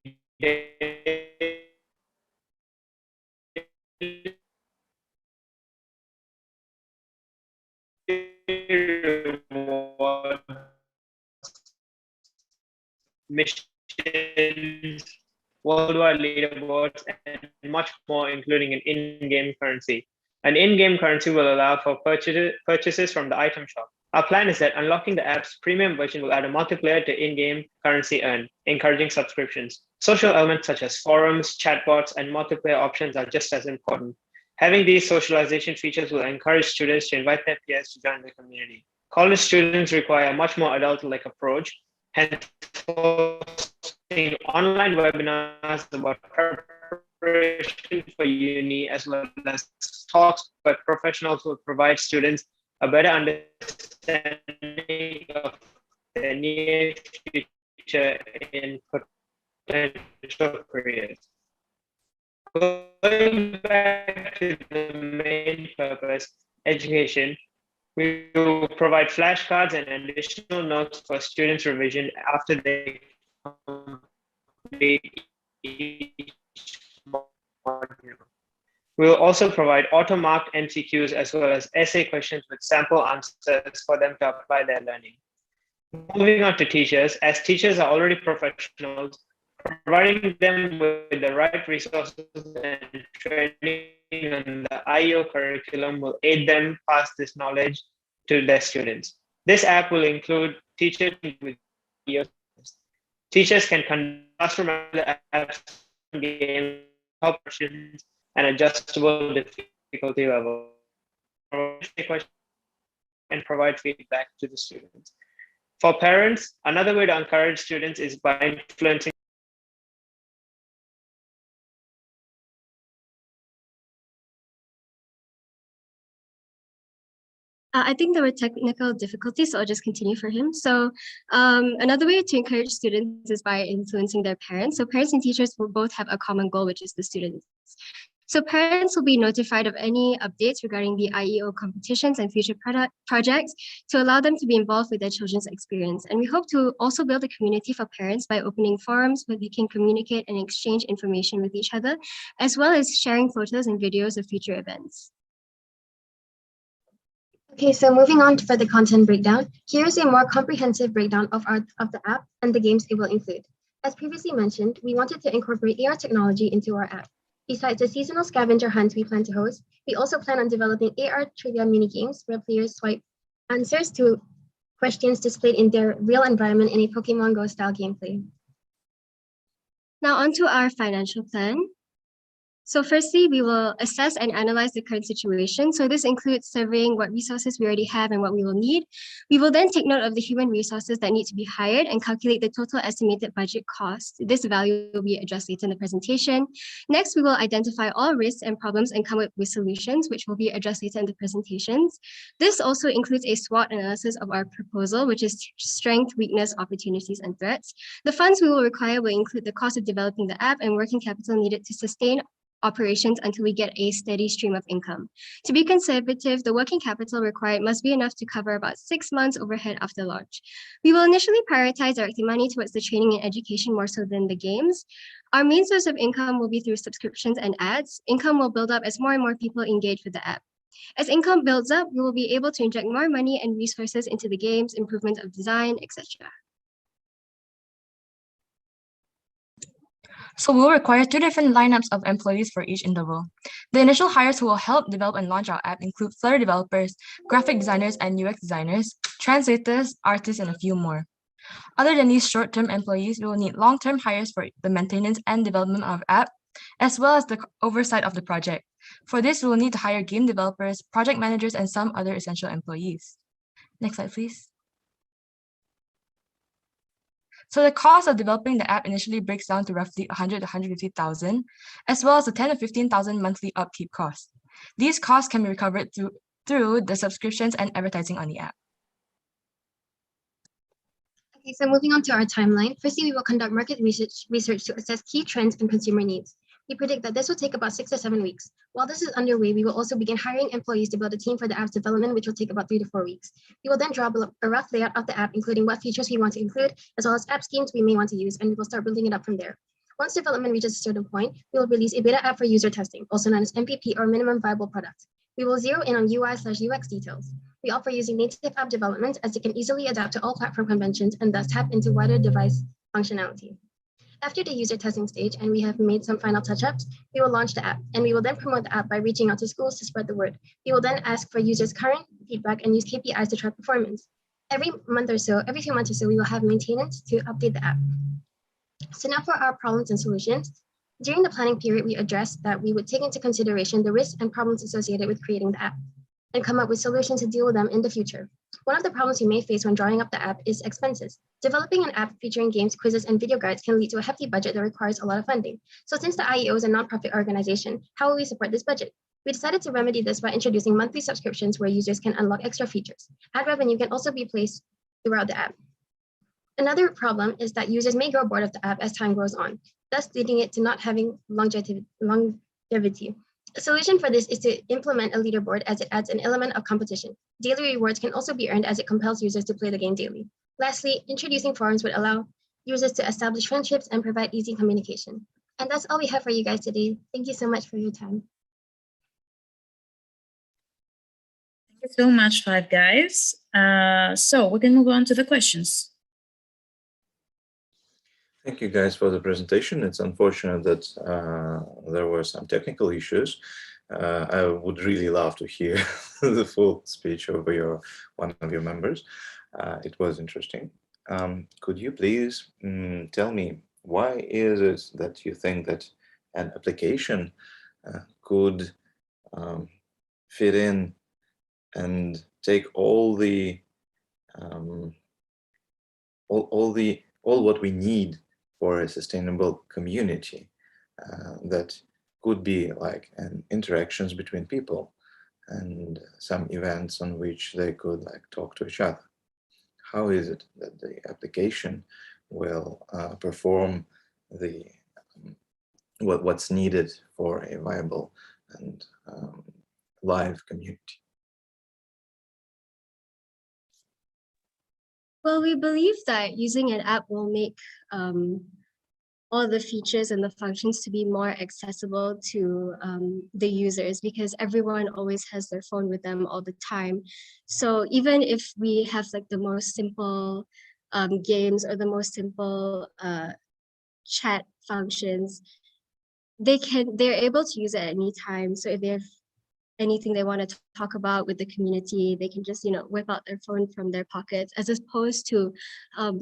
rewards, missions, worldwide leaderboards, and much more, including an in-game currency. An in-game currency will allow for purchases from the item shop. Our plan is that unlocking the app's premium version will add a multiplayer to in-game currency earn, encouraging subscriptions. Social elements such as forums, chatbots, and multiplayer options are just as important. Having these socialization features will encourage students to invite their peers to join the community. College students require a much more adult-like approach, hence hosting online webinars about preparation for uni, as well as talks where professionals will provide students a better understanding of their near future in potential careers. Going back to the main purpose, education, we will provide flashcards and additional notes for students' revision after they complete each module. We'll also provide auto-marked MCQs as well as essay questions with sample answers for them to apply their learning. Moving on to teachers, as teachers are already professionals, providing them with the right resources and training on the IEO curriculum will aid them pass this knowledge to their students. This app will include teachers with IEO. Teachers can conduct classroom apps, games, help questions, and adjustable difficulty level, and provide feedback to the students. For parents, another way to encourage students is by influencing I think there were technical difficulties, so I'll just continue for him. So another way to encourage students is by influencing their parents. So parents and teachers will both have a common goal, which is the students. So parents will be notified of any updates regarding the IEO competitions and future projects to allow them to be involved with their children's experience. And we hope to also build a community for parents by opening forums where they can communicate and exchange information with each other, as well as sharing photos and videos of future events. Okay, so moving on for the content breakdown, here's a more comprehensive breakdown of the app and the games it will include. As previously mentioned, we wanted to incorporate AR technology into our app. Besides the seasonal scavenger hunts we plan to host, we also plan on developing AR trivia mini games where players swipe answers to questions displayed in their real environment in a Pokemon Go style gameplay. Now onto our financial plan. So firstly, we will assess and analyze the current situation. So this includes surveying what resources we already have and what we will need. We will then take note of the human resources that need to be hired and calculate the total estimated budget cost. This value will be addressed later in the presentation. Next, we will identify all risks and problems and come up with solutions, which will be addressed later in the presentations. This also includes a SWOT analysis of our proposal, which is strength, weakness, opportunities, and threats. The funds we will require will include the cost of developing the app and working capital needed to sustain operations until we get a steady stream of income. To be conservative, the working capital required must be enough to cover about 6 months overhead after launch. We will initially prioritize directing money towards the training and education more so than the games. Our main source of income will be through subscriptions and ads. Income will build up as more and more people engage with the app. As income builds up, we will be able to inject more money and resources into the games, improvement of design, etc. So we'll require 2 different lineups of employees for each interval. The initial hires who will help develop and launch our app include Flutter developers, graphic designers and UX designers, translators, artists, and a few more. Other than these short-term employees, we will need long-term hires for the maintenance and development of our app, as well as the oversight of the project. For this, we will need to hire game developers, project managers, and some other essential employees. Next slide, please. So the cost of developing the app initially breaks down to roughly 100 to 150,000, as well as the 10 to 15,000 monthly upkeep costs. These costs can be recovered through the subscriptions and advertising on the app. Okay, so moving on to our timeline. Firstly, we will conduct market research to assess key trends and consumer needs. We predict that this will take about 6 to 7 weeks. While this is underway, we will also begin hiring employees to build a team for the app's development, which will take about 3 to 4 weeks. We will then draw a rough layout of the app, including what features we want to include, as well as app schemes we may want to use, and we will start building it up from there. Once development reaches a certain point, we will release a beta app for user testing, also known as MVP or minimum viable product. We will zero in on UI/UX details. We offer using native app development as it can easily adapt to all platform conventions and thus tap into wider device functionality. After the user testing stage and we have made some final touch-ups, we will launch the app, and we will then promote the app by reaching out to schools to spread the word. We will then ask for users' current feedback and use KPIs to track performance. Every few months or so, we will have maintenance to update the app. So now for our problems and solutions. During the planning period, we addressed that we would take into consideration the risks and problems associated with creating the app and come up with solutions to deal with them in the future. One of the problems we may face when drawing up the app is expenses. Developing an app featuring games, quizzes, and video guides can lead to a hefty budget that requires a lot of funding. So since the IEO is a nonprofit organization, how will we support this budget? We decided to remedy this by introducing monthly subscriptions where users can unlock extra features. Ad revenue can also be placed throughout the app. Another problem is that users may grow bored of the app as time goes on, thus leading it to not having longevity. A solution for this is to implement a leaderboard as it adds an element of competition. Daily rewards can also be earned as it compels users to play the game daily. Lastly, introducing forums would allow users to establish friendships and provide easy communication. And that's all we have for you guys today. Thank you so much for your time. Thank you so much, Five Guys. So we can move on to the questions. Thank you guys for the presentation. It's unfortunate that there were some technical issues. I would really love to hear the full speech of one of your members. It was interesting. Could you please tell me why is it that you think that an application could fit in and take all what we need for a sustainable community that could be like interactions between people and some events on which they could like talk to each other? How is it that the application will perform the what's needed for a viable and live community? Well, we believe that using an app will make all the features and the functions to be more accessible to the users, because everyone always has their phone with them all the time. So even if we have like the most simple games or the most simple chat functions, they're able to use it at any time. So if they have anything they want to talk about with the community, they can just, whip out their phone from their pockets, as opposed to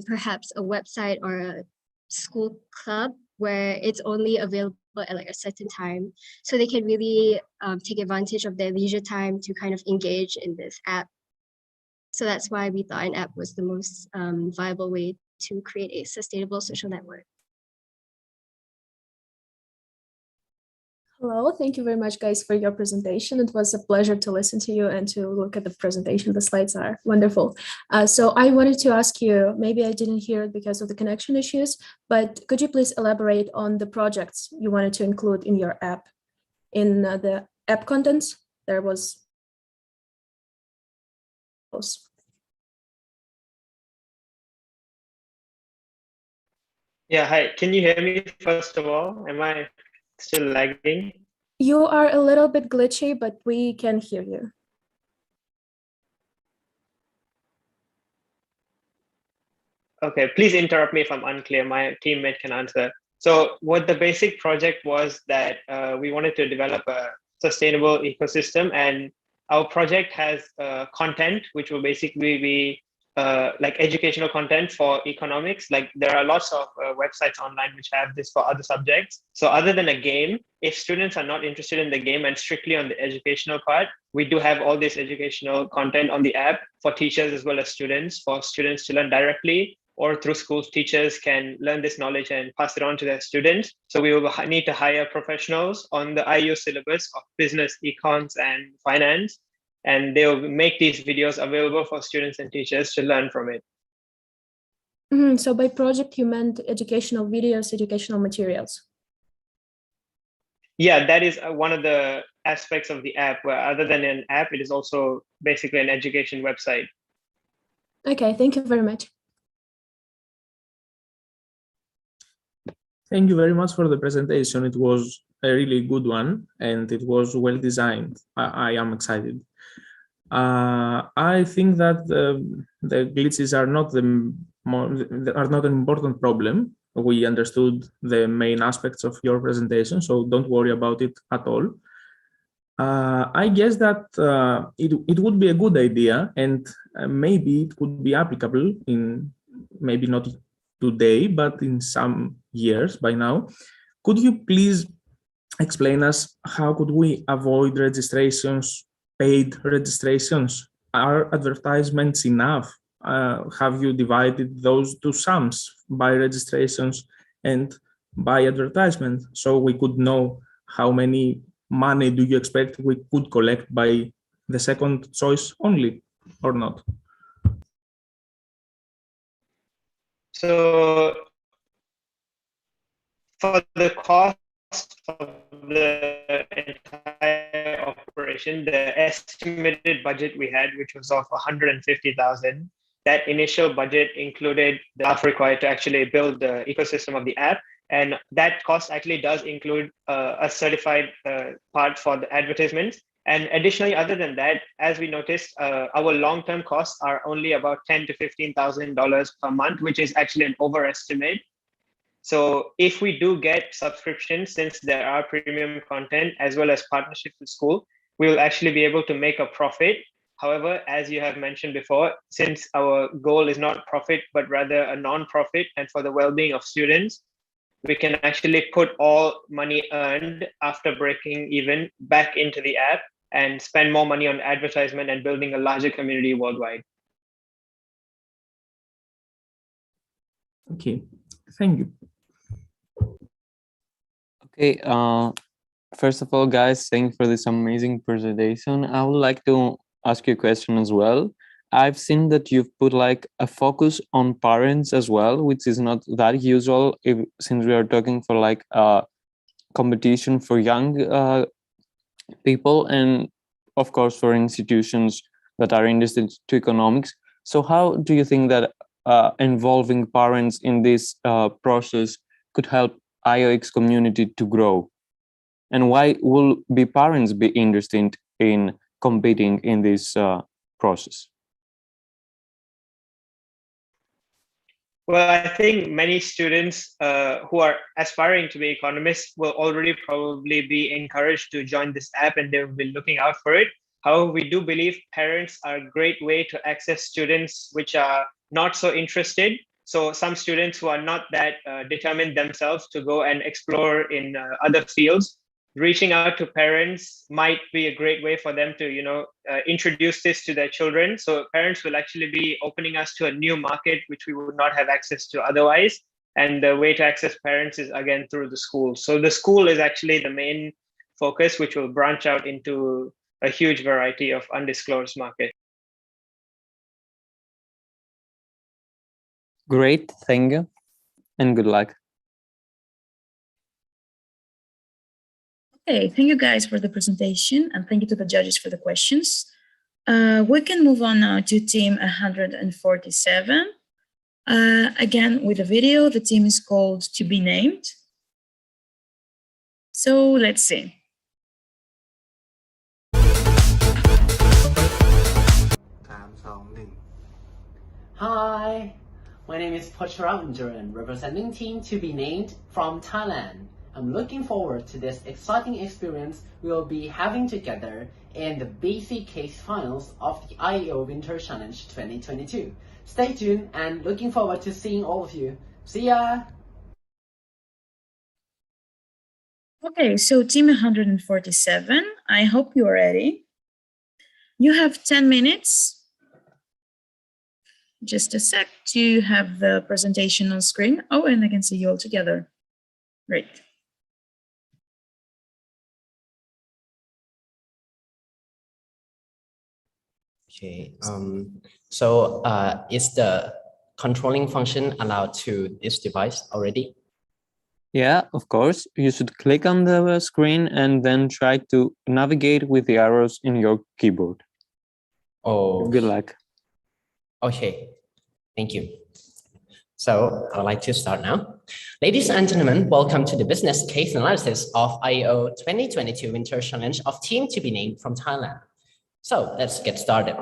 perhaps a website or a school club where it's only available at like a certain time. So they can really take advantage of their leisure time to kind of engage in this app. So that's why we thought an app was the most viable way to create a sustainable social network. Hello, thank you very much, guys, for your presentation. It was a pleasure to listen to you and to look at the presentation. The slides are wonderful. So I wanted to ask you, maybe I didn't hear it because of the connection issues, but could you please elaborate on the projects you wanted to include in your app? In the app contents, there was... Yeah, hi. Can you hear me first of all? Am I still lagging? You are a little bit glitchy, but we can hear you. Okay, please interrupt me if I'm unclear. My teammate can answer. So what the basic project was that we wanted to develop a sustainable ecosystem, and our project has content, which will basically be like educational content for economics. Like there are lots of websites online which have this for other subjects. So other than a game, if students are not interested in the game and strictly on the educational part, we do have all this educational content on the app for teachers as well as students, for students to learn directly, or through schools, teachers can learn this knowledge and pass it on to their students. So we will need to hire professionals on the IEO syllabus of business, econs, and finance, and they'll make these videos available for students and teachers to learn from it. So by project, you meant educational videos, educational materials? Yeah, that is one of the aspects of the app, where other than an app, it is also basically an education website. Okay, thank you very much. Thank you very much for the presentation. It was a really good one and it was well designed. I am excited. I think that the glitches are not an important problem. We understood the main aspects of your presentation, so don't worry about it at all. I guess that it would be a good idea, and maybe it could be applicable in maybe not today, but in some years by now. Could you please explain us how could we avoid registrations, paid registrations? Are advertisements enough? Have you divided those two sums by registrations and by advertisement so we could know how many money do you expect we could collect by the second choice only or not? So for the cost of the entire operation, the estimated budget we had, which was of 150,000, that initial budget included the staff required to actually build the ecosystem of the app. And that cost actually does include a certified part for the advertisements. And additionally, other than that, as we noticed, our long-term costs are only about $10,000 to $15,000 per month, which is actually an overestimate. So if we do get subscriptions, since there are premium content as well as partnerships with school, we will actually be able to make a profit. However, as you have mentioned before, since our goal is not profit, but rather a non-profit and for the well-being of students, we can actually put all money earned after breaking even back into the app and spend more money on advertisement and building a larger community worldwide. Okay, thank you. Okay, first of all, guys, thank you for this amazing presentation. I would like to ask you a question as well. I've seen that you've put like a focus on parents as well, which is not that usual since we are talking for like a competition for young people and of course for institutions that are interested to economics. So how do you think that involving parents in this process could help IEOx community to grow? And why will parents be interested in competing in this process? Well, I think many students who are aspiring to be economists will already probably be encouraged to join this app and they will be looking out for it. However, we do believe parents are a great way to access students which are not so interested. So some students who are not that determined themselves to go and explore in other fields, reaching out to parents might be a great way for them to, introduce this to their children. So parents will actually be opening us to a new market, which we would not have access to otherwise. And the way to access parents is again through the school. So the school is actually the main focus, which will branch out into a huge variety of undisclosed market. Great, thank you, and good luck. Okay, thank you guys for the presentation and thank you to the judges for the questions. We can move on now to team 147. Again, with a video, the team is called To Be Named. So let's see. Hi, my name is Pocharavanjaran, representing team To Be Named from Thailand. I'm looking forward to this exciting experience we'll be having together in the basic case finals of the IEO Winter Challenge 2022. Stay tuned and looking forward to seeing all of you. See ya! Okay, so team 147, I hope you are ready. You have 10 minutes. Just a sec to have the presentation on screen. Oh, and I can see you all together. Great. Okay, so is the controlling function allowed to this device already? Yeah, of course. You should click on the screen and then try to navigate with the arrows in your keyboard. Oh, good luck. Okay, thank you. So I'd like to start now. Ladies and gentlemen, welcome to the business case analysis of IEO 2022 Winter Challenge of Team To Be Named from Thailand. So let's get started.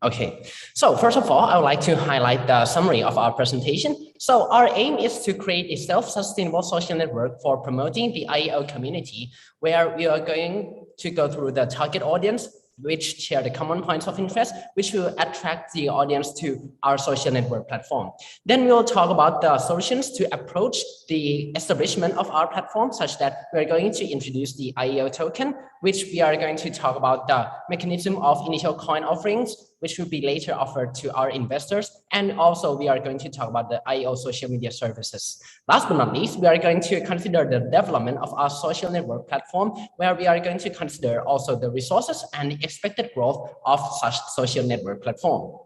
Okay, so first of all, I would like to highlight the summary of our presentation. So our aim is to create a self-sustainable social network for promoting the IEO community, where we are going to go through the target audience, which share the common points of interest, which will attract the audience to our social network platform. Then we'll talk about the solutions to approach the establishment of our platform, such that we're going to introduce the IEO token, which we are going to talk about the mechanism of initial coin offerings, which will be later offered to our investors. And also we are going to talk about the IEO social media services. Last but not least, we are going to consider the development of our social network platform, where we are going to consider also the resources and the expected growth of such social network platform.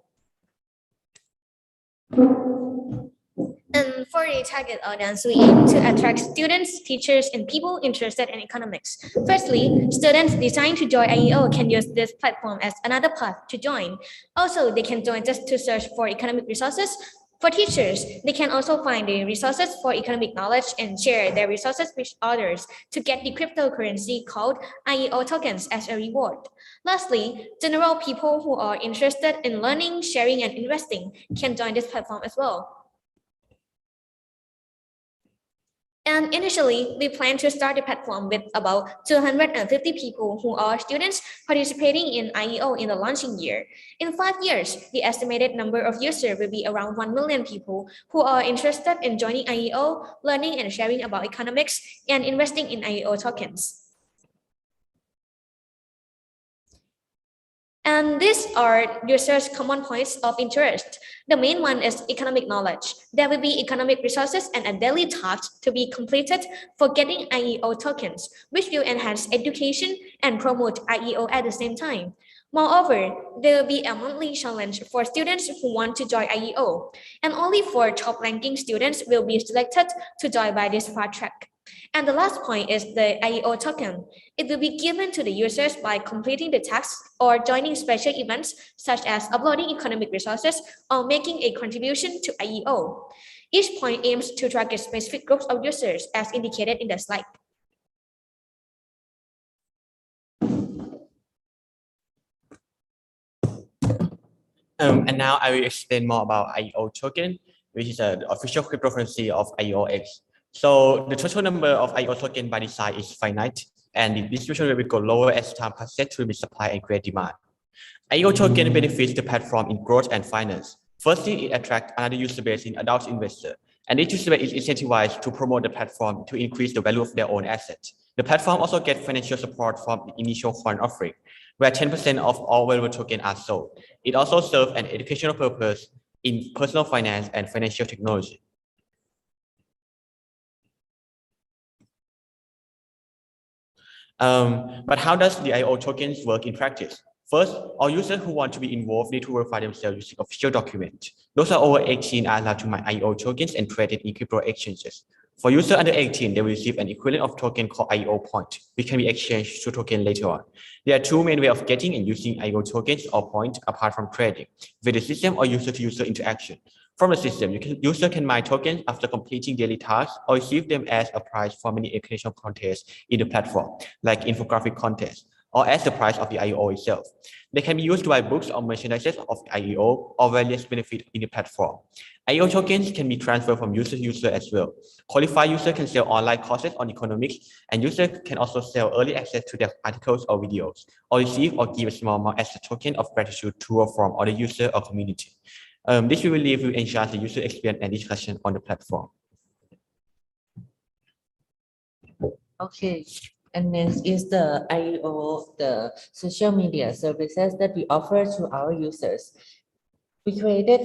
And for the target audience, we aim to attract students, teachers, and people interested in economics. Firstly, students deciding to join IEO can use this platform as another path to join. Also, they can join just to search for economic resources. For teachers, they can also find the resources for economic knowledge and share their resources with others to get the cryptocurrency called IEO tokens as a reward. Lastly, general people who are interested in learning, sharing, and investing can join this platform as well. And initially, we plan to start the platform with about 250 people who are students participating in IEO in the launching year. In 5 years, the estimated number of users will be around 1 million people who are interested in joining IEO, learning and sharing about economics, and investing in IEO tokens. And these are users' common points of interest. The main one is economic knowledge. There will be economic resources and a daily task to be completed for getting IEO tokens, which will enhance education and promote IEO at the same time. Moreover, there will be a monthly challenge for students who want to join IEO, and only 4 top-ranking students will be selected to join by this fast track. And the last point is the IEO token. It will be given to the users by completing the tasks or joining special events such as uploading economic resources or making a contribution to IEO. Each point aims to target specific groups of users as indicated in the slide. And now I will explain more about IEO token, which is the official cryptocurrency of IEOx. So the total number of IEO token by design is finite, and the distribution will go lower as time passes to be supply and create demand. IEO token benefits the platform in growth and finance. Firstly, it attracts another user base in adult investor, and each user base is incentivized to promote the platform to increase the value of their own assets. The platform also gets financial support from the initial fund offering, where 10% of all valuable tokens are sold. It also serves an educational purpose in personal finance and financial technology. But how does the IEO tokens work in practice? First, all users who want to be involved need to verify themselves using official documents. Those are over 18 are allowed to mine IEO tokens and trade it in crypto exchanges. For users under 18, they will receive an equivalent of token called IEO point, which can be exchanged to token later on. There are 2 main ways of getting and using IEO tokens or points apart from trading, with the system or user-to-user interaction. From the system, user can mine tokens after completing daily tasks or receive them as a prize for many educational contests in the platform, like infographic contests, or as the price of the IEO itself. They can be used to buy books or merchandise of the IEO or various benefits in the platform. IEO tokens can be transferred from user to user as well. Qualified user can sell online courses on economics, and user can also sell early access to their articles or videos, or receive or give a small amount as a token of gratitude to or from other user or community. This we believe will enhance the user experience and discussion on the platform. Okay, and next is the IEO, the social media services that we offer to our users. We created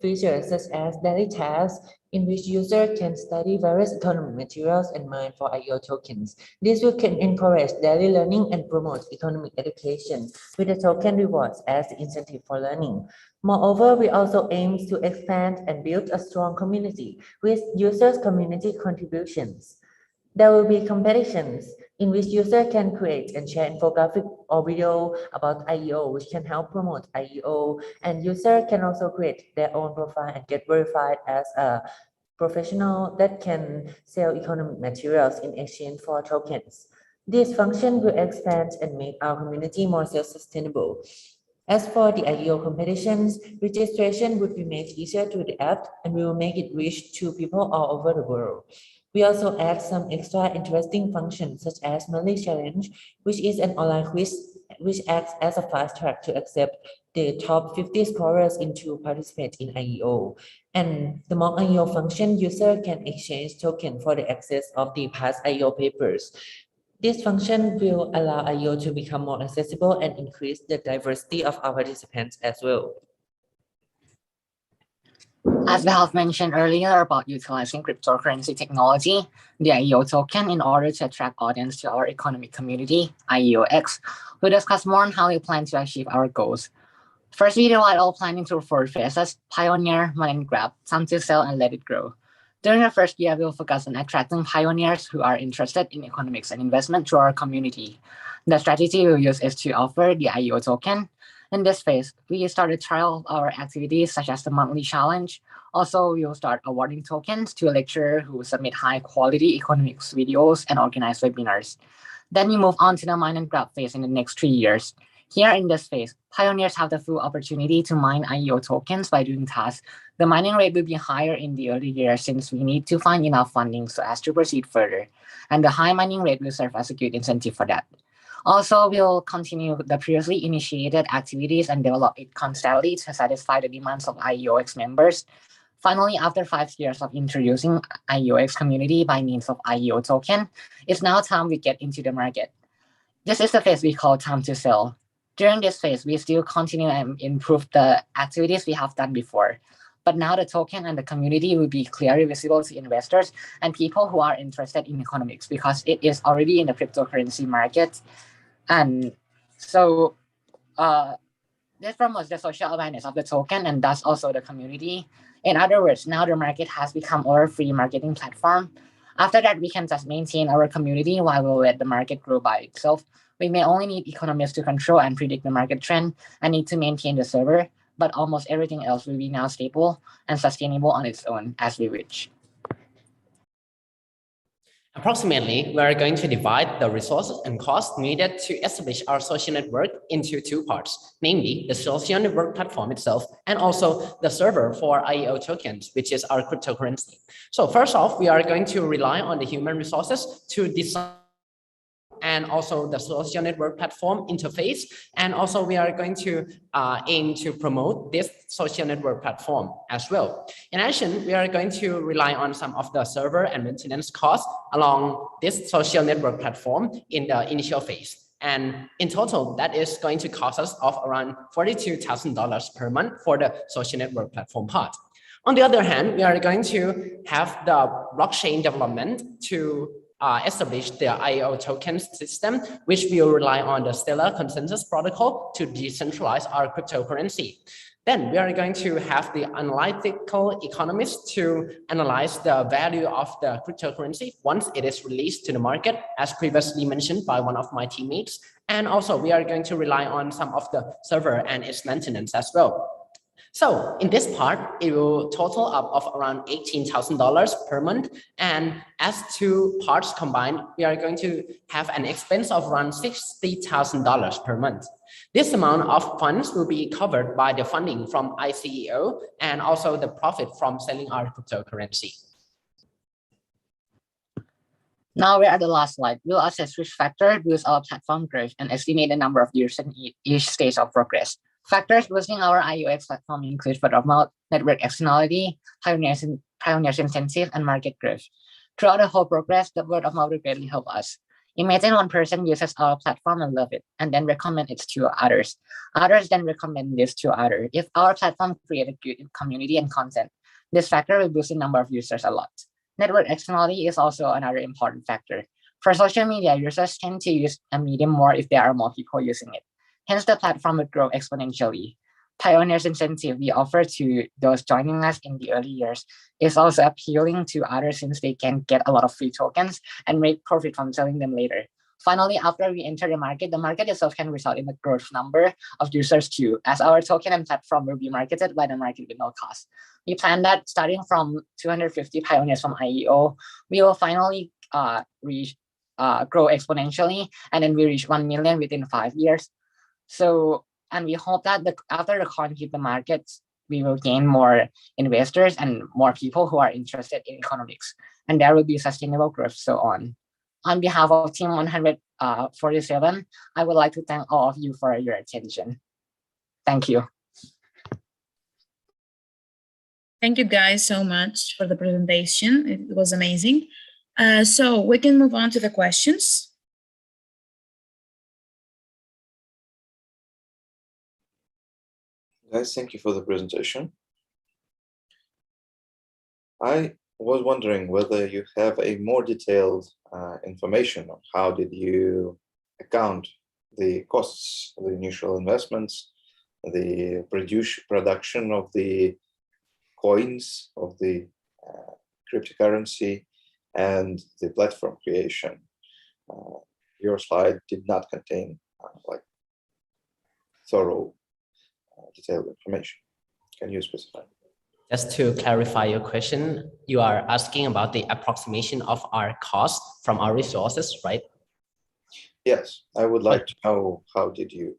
features such as daily tasks, in which user can study various economic materials and mine for IEO tokens. This will can encourage daily learning and promote economic education with the token rewards as the incentive for learning. Moreover, we also aim to expand and build a strong community with users' community contributions. There will be competitions in which user can create and share infographic or video about IEO, which can help promote IEO, and user can also create their own profile and get verified as a professional that can sell economic materials in exchange for tokens. This function will expand and make our community more self-sustainable. As for the IEO competitions, registration would be made easier through the app and we will make it reach to people all over the world. We also add some extra interesting functions such as WinterChallenge, which is an online quiz which acts as a fast track to accept the top 50 scorers into participate in IEO. And the mock IEO function, user can exchange token for the access of the past IEO papers. This function will allow IEO to become more accessible and increase the diversity of our participants as well. As we have mentioned earlier about utilizing cryptocurrency technology, the IEO token in order to attract audience to our economic community, IEOx, we'll discuss more on how we plan to achieve our goals. First, we divide all planning through 4 phases: pioneer, mine and grab, time to sell, and let it grow. During the first year, we'll focus on attracting pioneers who are interested in economics and investment to our community. The strategy we'll use is to offer the IEO token. In this phase, we started trial our activities such as the monthly challenge. Also, we will start awarding tokens to a lecturer who submit high-quality economics videos and organize webinars. Then we move on to the mine and grab phase in the next 3 years. Here in this phase, pioneers have the full opportunity to mine IEO tokens by doing tasks. The mining rate will be higher in the early years since we need to find enough funding so as to proceed further. And the high mining rate will serve as a good incentive for that. Also, we'll continue the previously initiated activities and develop it constantly to satisfy the demands of IEOx members. Finally, after 5 years of introducing IEOx community by means of IEO token, it's now time we get into the market. This is the phase we call time to sell. During this phase, we still continue and improve the activities we have done before. But now the token and the community will be clearly visible to investors and people who are interested in economics because it is already in the cryptocurrency market. And so this promotes the social awareness of the token and thus also the community. In other words, now the market has become our free marketing platform. After that, we can just maintain our community while we'll let the market grow by itself. We may only need economists to control and predict the market trend and need to maintain the server, but almost everything else will be now stable and sustainable on its own as we reach. Approximately, we are going to divide the resources and costs needed to establish our social network into 2 parts, namely the social network platform itself and also the server for IEO tokens, which is our cryptocurrency. So first off, we are going to rely on the human resources to design and also the social network platform interface. And also we are going to aim to promote this social network platform as well. In addition, we are going to rely on some of the server and maintenance costs along this social network platform in the initial phase. And in total, that is going to cost us of around $42,000 per month for the social network platform part. On the other hand, we are going to have the blockchain development to establish the IEO token system, which will rely on the Stellar Consensus Protocol to decentralize our cryptocurrency. Then we are going to have the analytical economists to analyze the value of the cryptocurrency once it is released to the market, as previously mentioned by one of my teammates. And also we are going to rely on some of the server and its maintenance as well. So in this part, it will total up of around $18,000 per month. And as 2 parts combined, we are going to have an expense of around $60,000 per month. This amount of funds will be covered by the funding from ICEO and also the profit from selling our cryptocurrency. Now we're at the last slide. We'll assess which factor boosts our platform growth and estimate the number of years in each stage of progress. Factors boosting our IEOx platform include word of mouth, network externality, pioneers incentive, and market growth. Throughout the whole progress, the word of mouth will greatly help us. Imagine one person uses our platform and love it, and then recommend it to others. Others then recommend this to others. If our platform created good community and content, this factor will boost the number of users a lot. Network externality is also another important factor. For social media, users tend to use a medium more if there are more people using it. Hence, the platform would grow exponentially. Pioneers incentive we offer to those joining us in the early years is also appealing to others since they can get a lot of free tokens and make profit from selling them later. Finally, after we enter the market itself can result in a growth number of users too, as our token and platform will be marketed by the market with no cost. We plan that starting from 250 pioneers from IEO, we will finally grow exponentially, and then we reach 1 million within 5 years. So, and we hope that after the coin hit the markets, we will gain more investors and more people who are interested in economics, and there will be sustainable growth, so on. On behalf of Team 147, I would like to thank all of you for your attention. Thank you. Thank you guys so much for the presentation. It was amazing. So we can move on to the questions. Guys, thank you for the presentation. I was wondering whether you have a more detailed information on how did you account the costs of the initial investments, the production of the coins of the cryptocurrency, and the platform creation. Your slide did not contain like thorough, detailed information. Can you specify? Just to clarify your question, you are asking about the approximation of our cost from our resources, right? Yes, I would like to know how did you.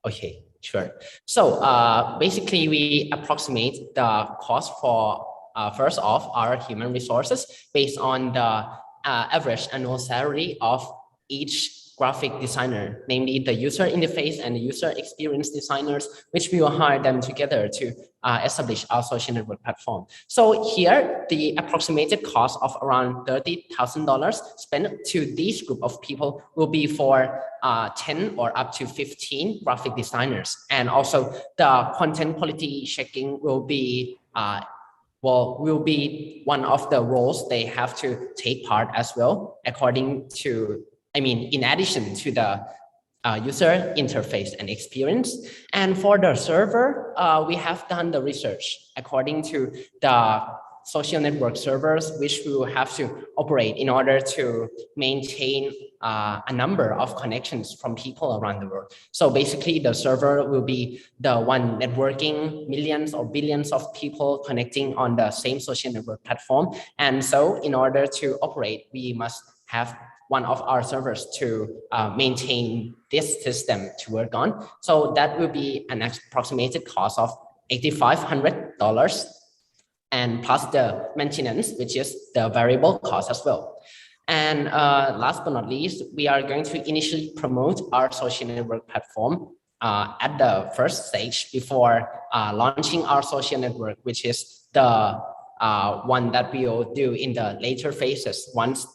Okay, sure. So basically, we approximate the cost for first off our human resources based on the average annual salary of each graphic designer, namely the user interface and the user experience designers, which we will hire them together to establish our social network platform. So here, the approximated cost of around $30,000 spent to this group of people will be for 10 or up to 15 graphic designers. And also the content quality checking will be will be one of the roles they have to take part as well, according to, in addition to the user interface and experience. And for the server, we have done the research according to the social network servers, which we will have to operate in order to maintain a number of connections from people around the world. So basically, the server will be the one networking millions or billions of people connecting on the same social network platform. And so in order to operate, we must have one of our servers to maintain this system to work on. So that will be an approximated cost of $8,500, and plus the maintenance, which is the variable cost as well. And last but not least, we are going to initially promote our social network platform at the first stage before launching our social network, which is the one that we will do in the later phases once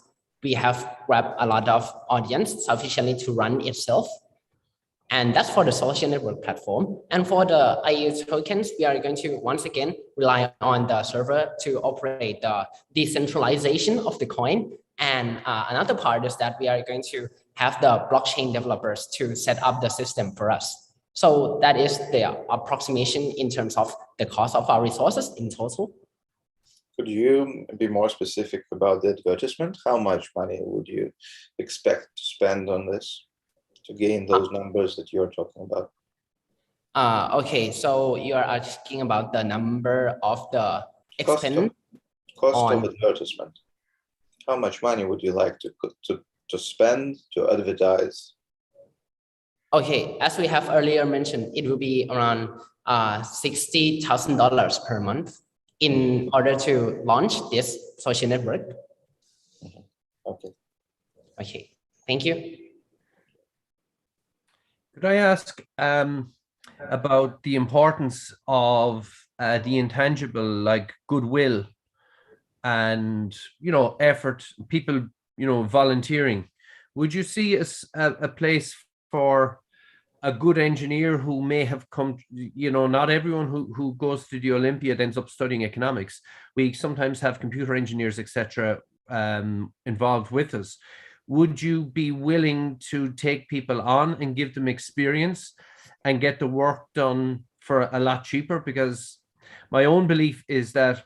we have grabbed a lot of audience sufficiently to run itself. And that's for the social network platform. And for the IEO tokens, we are going to once again rely on the server to operate the decentralization of the coin. And another part is that we are going to have the blockchain developers to set up the system for us. So that is the approximation in terms of the cost of our resources in total. Could you be more specific about the advertisement? How much money would you expect to spend on this to gain those numbers that you're talking about? Okay, so you are asking about the number of the expense cost of advertisement. How much money would you like to spend to advertise? Okay, as we have earlier mentioned, it will be around $60,000 per month in order to launch this social network. Okay. Okay, thank you. Could I ask about the importance of the intangible, like goodwill and, effort, people, volunteering? Would you see a place for a good engineer who may have come, not everyone who goes to the Olympiad ends up studying economics. We sometimes have computer engineers, etc., involved with us. Would you be willing to take people on and give them experience and get the work done for a lot cheaper? Because my own belief is that,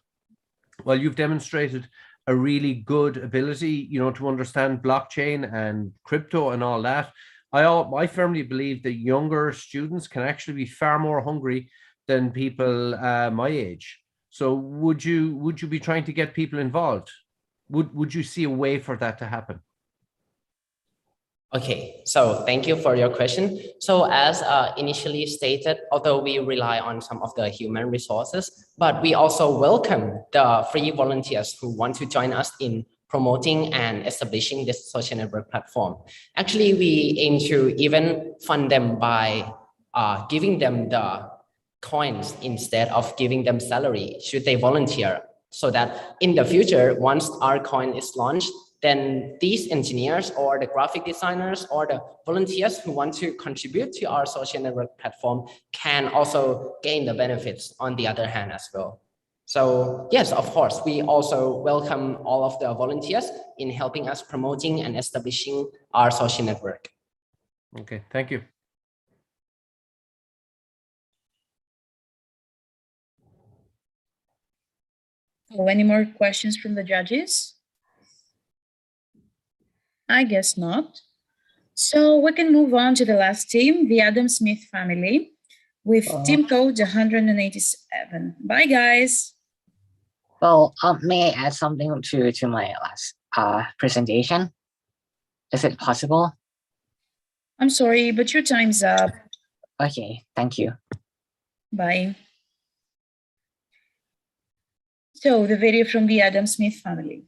well, you've demonstrated a really good ability, to understand blockchain and crypto and all that. I firmly believe that younger students can actually be far more hungry than people my age. So would you be trying to get people involved? Would you see a way for that to happen? Okay, so thank you for your question. So as initially stated, although we rely on some of the human resources, but we also welcome the free volunteers who want to join us in promoting and establishing this social network platform. Actually, we aim to even fund them by giving them the coins instead of giving them salary should they volunteer, so that in the future, once our coin is launched, then these engineers or the graphic designers or the volunteers who want to contribute to our social network platform can also gain the benefits on the other hand as well. So yes, of course, we also welcome all of the volunteers in helping us promoting and establishing our social network. Okay, thank you. Oh, any more questions from the judges? I guess not. So we can move on to the last team, the Adam Smith family, with team code 187. Bye, guys. Well, may I add something to my last presentation? Is it possible? I'm sorry, but your time's up. Okay, thank you. Bye. So the video from the Adam Smith family.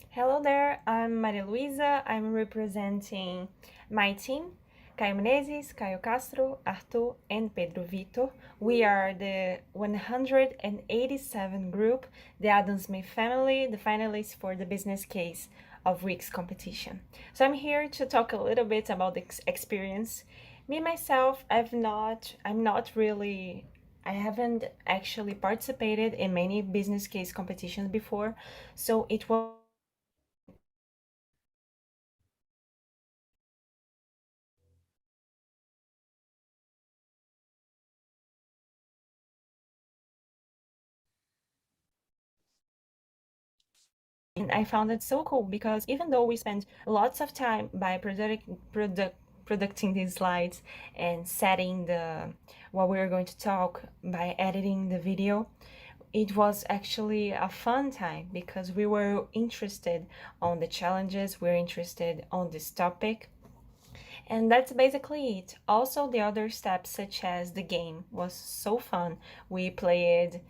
Hello there, I'm Maria Luisa. I'm representing my team, Caio Menezes, Caio Castro, Arthur, and Pedro Vitor. We are the 187 group, the Adam Smith family, the finalists for the business case of week's competition. So I'm here to talk a little bit about the experience. Me myself, I haven't actually participated in many business case competitions before, so it was and I found it so cool because even though we spent lots of time by producing these slides and setting what we were going to talk by editing the video, it was actually a fun time because we were interested on the challenges, we were interested on this topic. And that's basically it. Also, the other steps, such as the game, was so fun. We played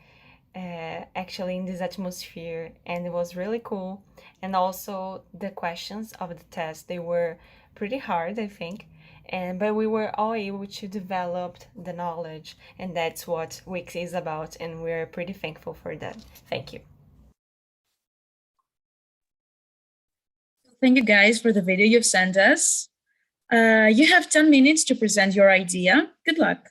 actually in this atmosphere, and it was really cool. And also the questions of the test, they were pretty hard, I think. But we were all able to develop the knowledge, and that's what Wix is about, and we're pretty thankful for that. Thank you. Thank you guys for the video you've sent us. You have 10 minutes to present your idea. Good luck.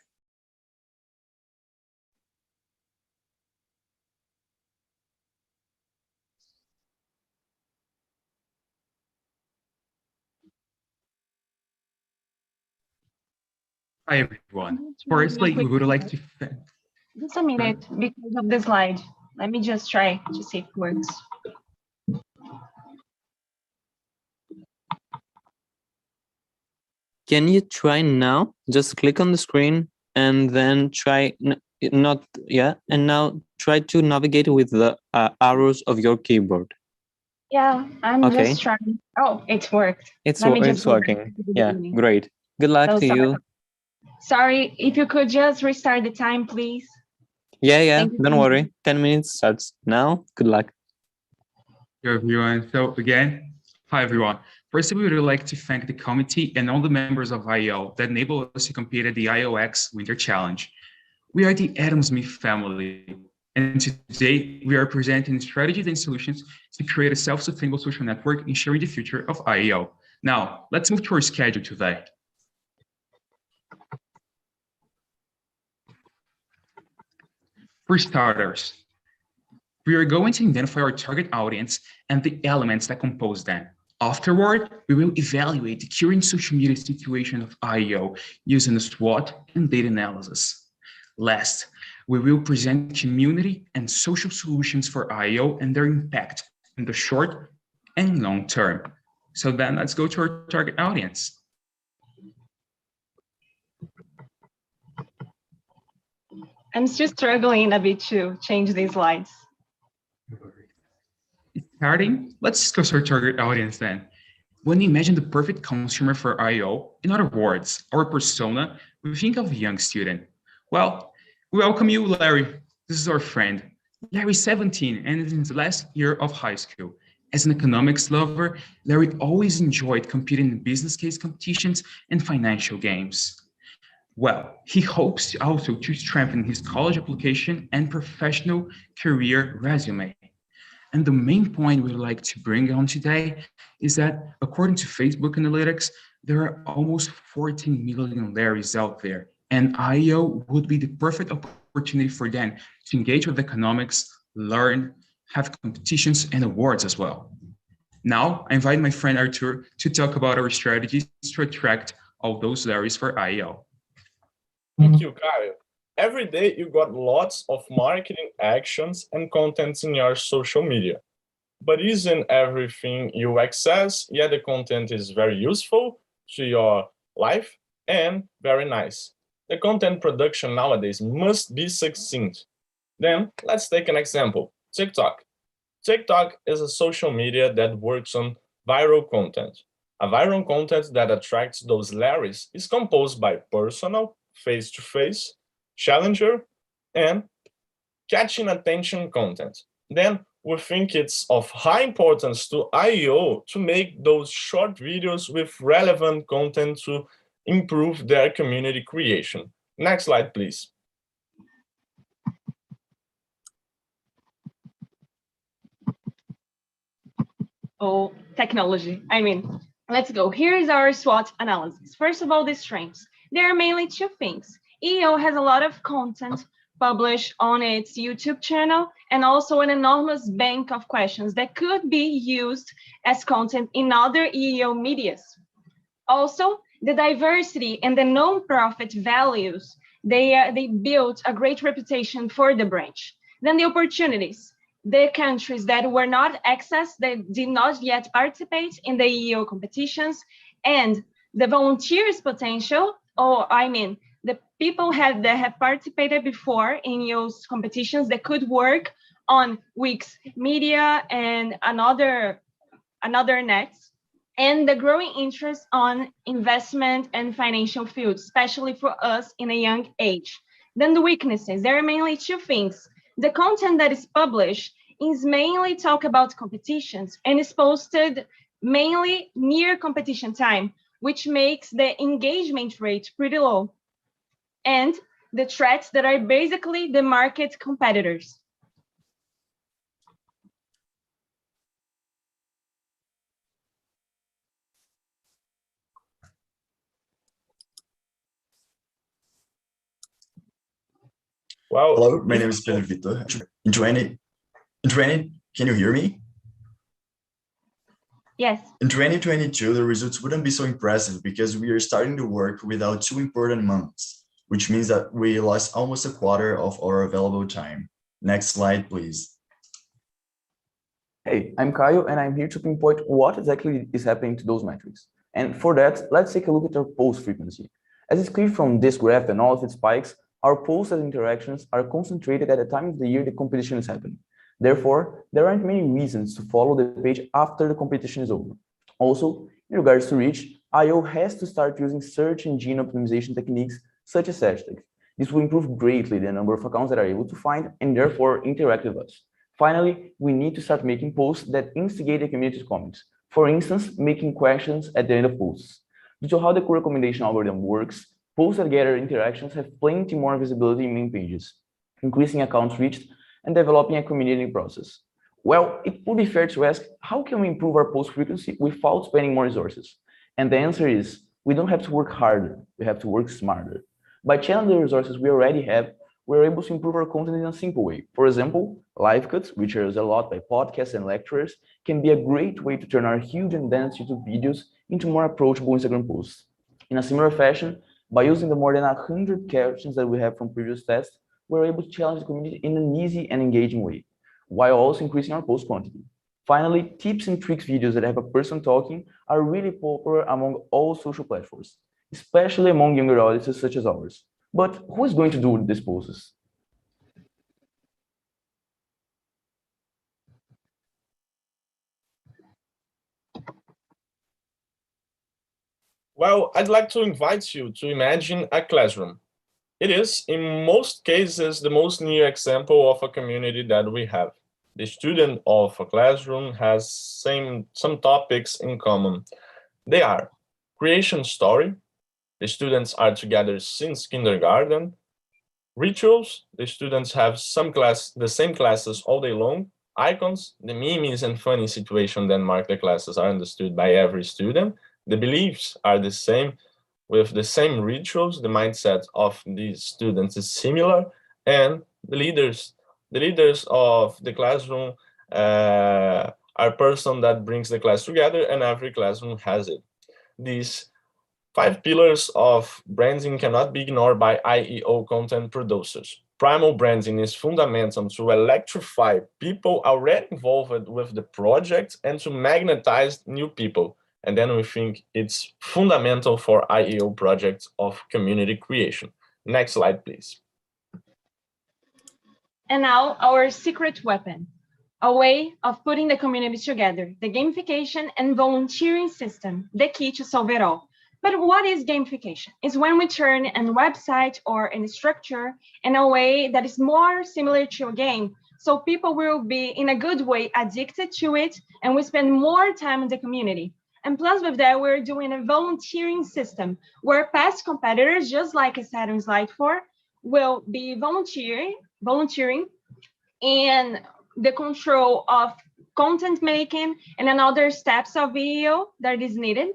Hi, everyone. Firstly, we would like to thank... Just a minute, because of the slide. Let me just try to see if it works. Can you try now? Just click on the screen and then try, and now try to navigate with the arrows of your keyboard. Yeah, I'm Okay. just trying. Oh, it's worked. It's Let me just go back working. to the Yeah, beginning. great. Good luck So to sorry. you. Sorry, if you could just restart the time, please. Yeah, Thank you don't so much. worry. 10 minutes starts now. Good luck. Hello, everyone. So again, hi, everyone. First, we would like to thank the committee and all the members of IEO that enabled us to compete at the IEOx Winter Challenge. We are the Adam Smith family, and today we are presenting strategies and solutions to create a self-sustainable social network, ensuring the future of IEO. Now, let's move to our schedule today. For starters, we are going to identify our target audience and the elements that compose them. Afterward, we will evaluate the current social media situation of IEO using a SWOT and data analysis. Last, we will present community and social solutions for IEO and their impact in the short and long term. So then let's go to our target audience. I'm still struggling a bit to change these slides. Starting, let's discuss our target audience then. When we imagine the perfect consumer for IO, in other words, our persona, we think of a young student. Well, we welcome you, Larry. This is our friend. Larry's 17 and is in his last year of high school. As an economics lover, Larry always enjoyed competing in business case competitions and financial games. Well, he hopes also to strengthen his college application and professional career resume. And the main point we'd like to bring on today is that according to Facebook analytics, there are almost 14 million Larrys out there, and IEO would be the perfect opportunity for them to engage with economics, learn, have competitions and awards as well. Now, I invite my friend Artur to talk about our strategies to attract all those Larrys for IEO. Thank you, Kyle. Every day you got lots of marketing actions and contents in your social media. But isn't everything you access, the content is very useful to your life and very nice. The content production nowadays must be succinct. Then let's take an example, TikTok. TikTok is a social media that works on viral content. A viral content that attracts those Larrys is composed by personal, face-to-face, challenger, and catching attention content. Then we think it's of high importance to IEO to make those short videos with relevant content to improve their community creation. Next slide, please. Oh, technology. Let's go. Here is our SWOT analysis. First of all, the strengths. There are mainly two things. EO has a lot of content published on its YouTube channel and also an enormous bank of questions that could be used as content in other EO medias. Also, the diversity and the non-profit values, they built a great reputation for the branch. Then the opportunities. The countries that were not accessed, that did not yet participate in the EO competitions, and the volunteers potential, the people that have participated before in EO's competitions that could work on Wix Media and another nets, and the growing interest on investment and financial fields, especially for us in a young age. Then the weaknesses, there are mainly two things. The content that is published is mainly talk about competitions and is posted mainly near competition time, which makes the engagement rate pretty low. And the threats that are basically the market competitors. Well, hello, my name is Pedro Vitor. In 20, can you hear me? Yes. In 2022, the results wouldn't be so impressive because we are starting to work without 2 important months, which means that we lost almost a quarter of our available time. Next slide, please. Hey, I'm Kyle, and I'm here to pinpoint what exactly is happening to those metrics. And for that, let's take a look at our post frequency. As it's clear from this graph and all of its spikes, our posts and interactions are concentrated at the time of the year the competition is happening. Therefore, there aren't many reasons to follow the page after the competition is over. Also, in regards to reach, IO has to start using search engine optimization techniques such as hashtags. This will improve greatly the number of accounts that are able to find and therefore interact with us. Finally, we need to start making posts that instigate the community's comments. For instance, making questions at the end of posts. Due to how the recommendation algorithm works, posts that gather interactions have plenty more visibility in main pages, increasing accounts reached and developing a community process. Well, it would be fair to ask, how can we improve our post frequency without spending more resources? And the answer is, we don't have to work harder, we have to work smarter. By channeling the resources we already have, we're able to improve our content in a simple way. For example, live cuts, which are used a lot by podcasts and lecturers, can be a great way to turn our huge and dense YouTube videos into more approachable Instagram posts. In a similar fashion, by using the more than 100 captions that we have from previous tests, we're able to challenge the community in an easy and engaging way, while also increasing our post quantity. Finally, tips and tricks videos that have a person talking are really popular among all social platforms, especially among younger audiences such as ours. But who is going to do these posts? Well, I'd like to invite you to imagine a classroom. It is, in most cases, the most near example of a community that we have. The student of a classroom has some topics in common. They are creation story. The students are together since kindergarten. Rituals. The students have the same classes all day long. Icons. The memes and funny situations that mark the classes are understood by every student. The beliefs are the same with the same rituals. The mindset of these students is similar, and the leaders of the classroom are person that brings the class together, and every classroom has it. These 5 pillars of branding cannot be ignored by IEO content producers. Primal branding is fundamental to electrify people already involved with the project and to magnetize new people. And then we think it's fundamental for IEO projects of community creation. Next slide, please. And now our secret weapon, a way of putting the community together, the gamification and volunteering system, the key to solve it all. But what is gamification? It's when we turn a website or a structure in a way that is more similar to a game, so people will be, in a good way, addicted to it, and we spend more time in the community. And plus with that, we're doing a volunteering system where past competitors, just like I said on slide 4, will be volunteering in the control of content making and another steps of EEO that is needed.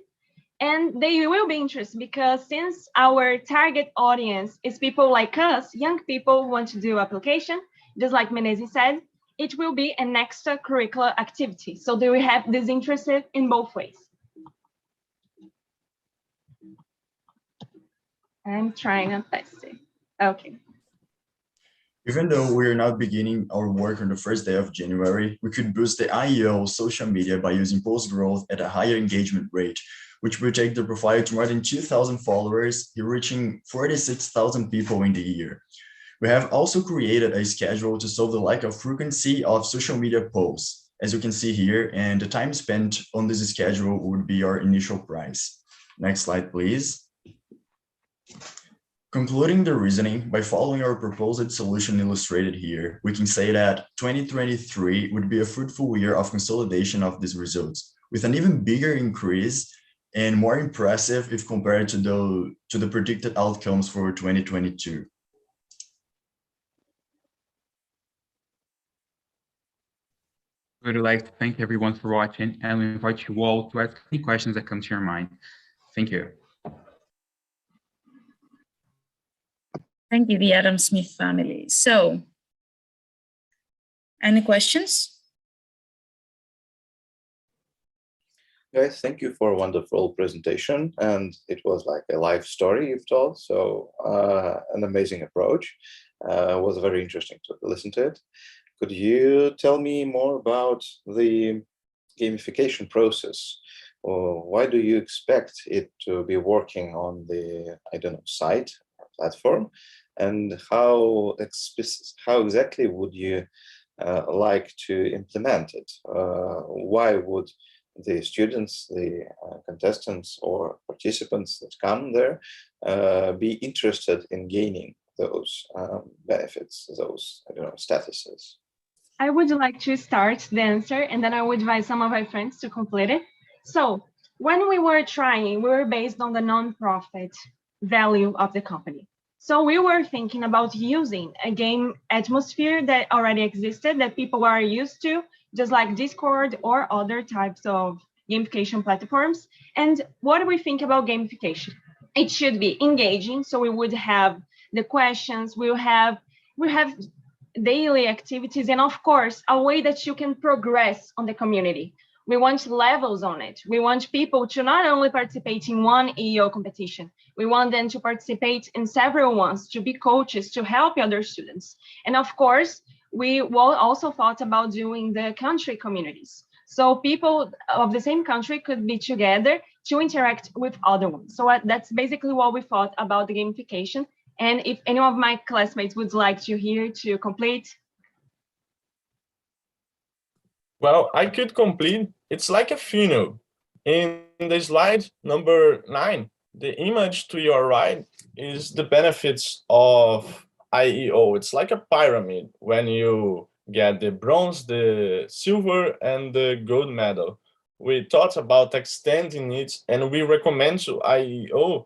And they will be interested because since our target audience is people like us, young people who want to do application, just like Menezes said, it will be an extracurricular activity. So they will have this interest in both ways. I'm trying to test it. Okay. Even though we are not beginning our work on the first day of January, we could boost the IEO social media by using post growth at a higher engagement rate, which will take the profile to more than 2,000 followers, reaching 46,000 people in the year. We have also created a schedule to solve the lack of frequency of social media posts, as you can see here, and the time spent on this schedule would be our initial price. Next slide, please. Concluding the reasoning, by following our proposed solution illustrated here, we can say that 2023 would be a fruitful year of consolidation of these results, with an even bigger increase and more impressive if compared to the predicted outcomes for 2022. We would like to thank everyone for watching, and we invite you all to ask any questions that come to your mind. Thank you. Thank you, the Adam Smith family. So, any questions? Guys, thank you for a wonderful presentation. And it was like a life story you've told. So an amazing approach. It was very interesting to listen to it. Could you tell me more about the gamification process? Or why do you expect it to be working on the, I don't know, site or platform? And how exactly would you like to implement it? Why would the students, the contestants or participants that come there be interested in gaining those benefits, those, I don't know, statuses? I would like to start the answer, and then I would invite some of my friends to complete it. So when we were trying, we were based on the non-profit value of the company. So we were thinking about using a game atmosphere that already existed, that people are used to, just like Discord or other types of gamification platforms. And what do we think about gamification? It should be engaging. So we would have the questions, we have daily activities, and of course, a way that you can progress on the community. We want levels on it. We want people to not only participate in one EO competition, we want them to participate in several ones, to be coaches, to help other students. And of course, we also thought about doing the country communities. So people of the same country could be together to interact with other ones. So that's basically what we thought about the gamification. And if any of my classmates would like to hear to complete. Well, I could complete. It's like a funnel. In the slide number 9, The image to your right is the benefits of IEO. It's like a pyramid when you get the bronze, the silver, and the gold medal. We thought about extending it, and we recommend to IEO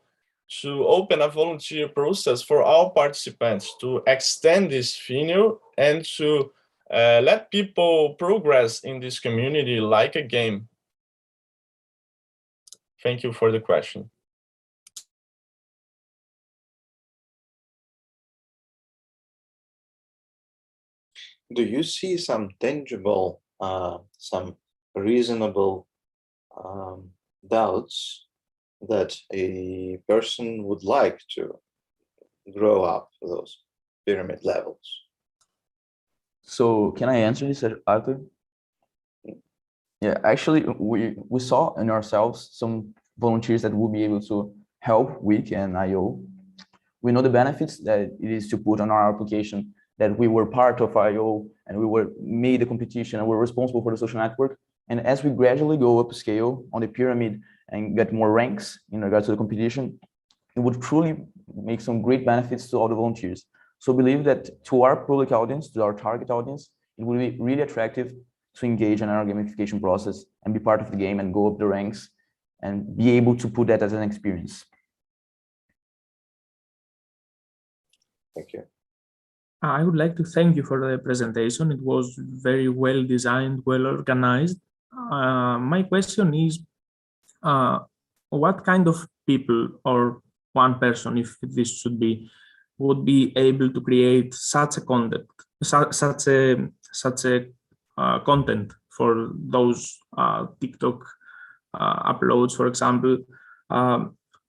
to open a volunteer process for all participants to extend this funnel and to let people progress in this community like a game. Thank you for the question. Do you see some tangible, some reasonable doubts that a person would like to grow up those pyramid levels? So can I answer this, Arthur? Yeah, actually, we saw in ourselves some volunteers that will be able to help WIC and IO. We know the benefits that it is to put on our application that we were part of IO and we were made the competition and we're responsible for the social network. And as we gradually go upscale on the pyramid and get more ranks in regards to the competition, it would truly make some great benefits to all the volunteers. So believe that to our public audience, to our target audience, it will be really attractive to engage in our gamification process and be part of the game and go up the ranks and be able to put that as an experience. Thank you. I would like to thank you for the presentation. It was very well designed, well organized. My question is, what kind of people or one person, if this should be, would be able to create such a content, such a content for those TikTok uploads, for example?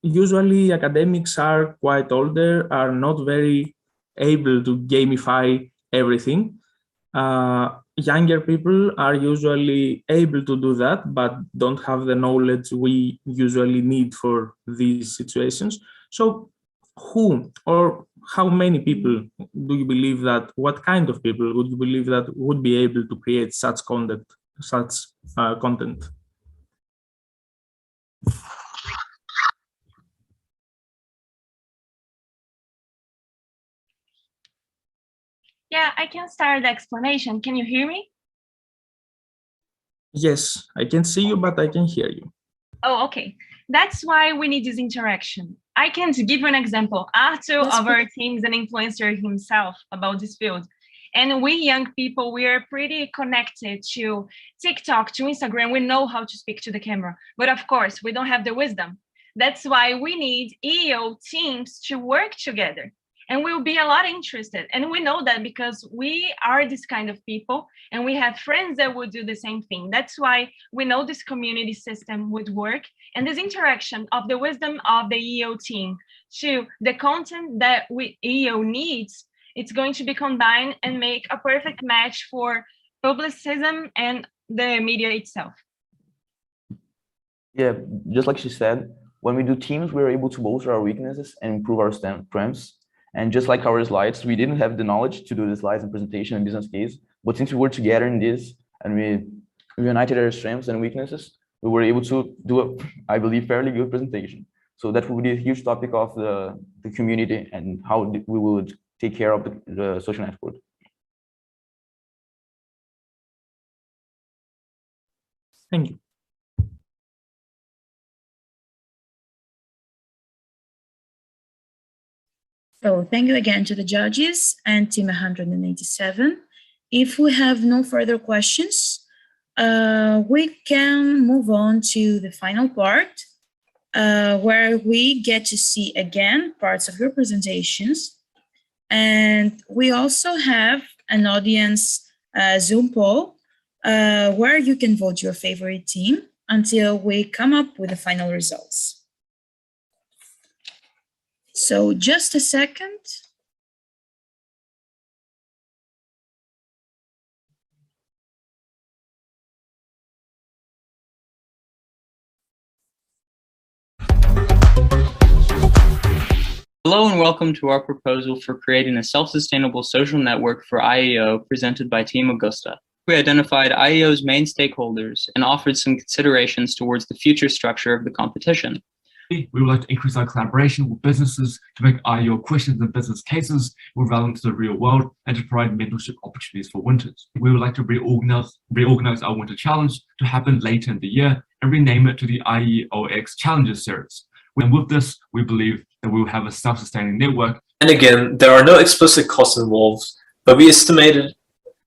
Usually academics are quite older, are not very able to gamify everything. Younger people are usually able to do that, but don't have the knowledge we usually need for these situations. So who or how many people do you believe that, what kind of people would you believe that would be able to create such content, content? Yeah, I can start the explanation. Can you hear me? Yes, I can see you, but I can hear you. Oh, okay. That's why we need this interaction. I can give you an example. Arthur of our team is an influencer himself about this field. And we young people, we are pretty connected to TikTok, to Instagram. We know how to speak to the camera. But of course, we don't have the wisdom. That's why we need EO teams to work together. And we'll be a lot interested. And we know that because we are this kind of people and we have friends that would do the same thing. That's why we know this community system would work. And this interaction of the wisdom of the EO team to the content that EO needs, it's going to be combined and make a perfect match for publicism and the media itself. Yeah, just like she said, when we do teams, we're able to bolster our weaknesses and improve our strengths. And just like our slides, we didn't have the knowledge to do the slides and presentation and business case. But since we were together in this and we united our strengths and weaknesses, we were able to do, I believe, fairly good presentation. So that will be a huge topic of the community and how we would take care of the social network. Thank you. So thank you again to the judges and team 187. If we have no further questions, we can move on to the final part, where we get to see again parts of your presentations. And we also have an audience Zoom poll where you can vote your favorite team until we come up with the final results. So just a second. Hello and welcome to our proposal for creating a self-sustainable social network for IEO presented by Team Augusta. We identified IEO's main stakeholders and offered some considerations towards the future structure of the competition. We would like to increase our collaboration with businesses to make IEO questions and business cases more relevant to the real world and to provide mentorship opportunities for winters. We would like to reorganize our winter challenge to happen later in the year and rename it to the IEOx Challenges series. And with this, we believe that we will have a self-sustaining network. And again, there are no explicit costs involved, but we estimated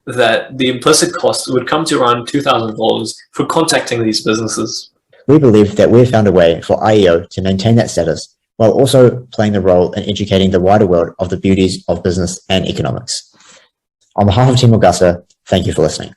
that the implicit cost would come to around $2,000 for contacting these businesses. We believe that we've found a way for IEO to maintain that status while also playing the role in educating the wider world of the beauties of business and economics. On behalf of Team Augusta, thank you for listening.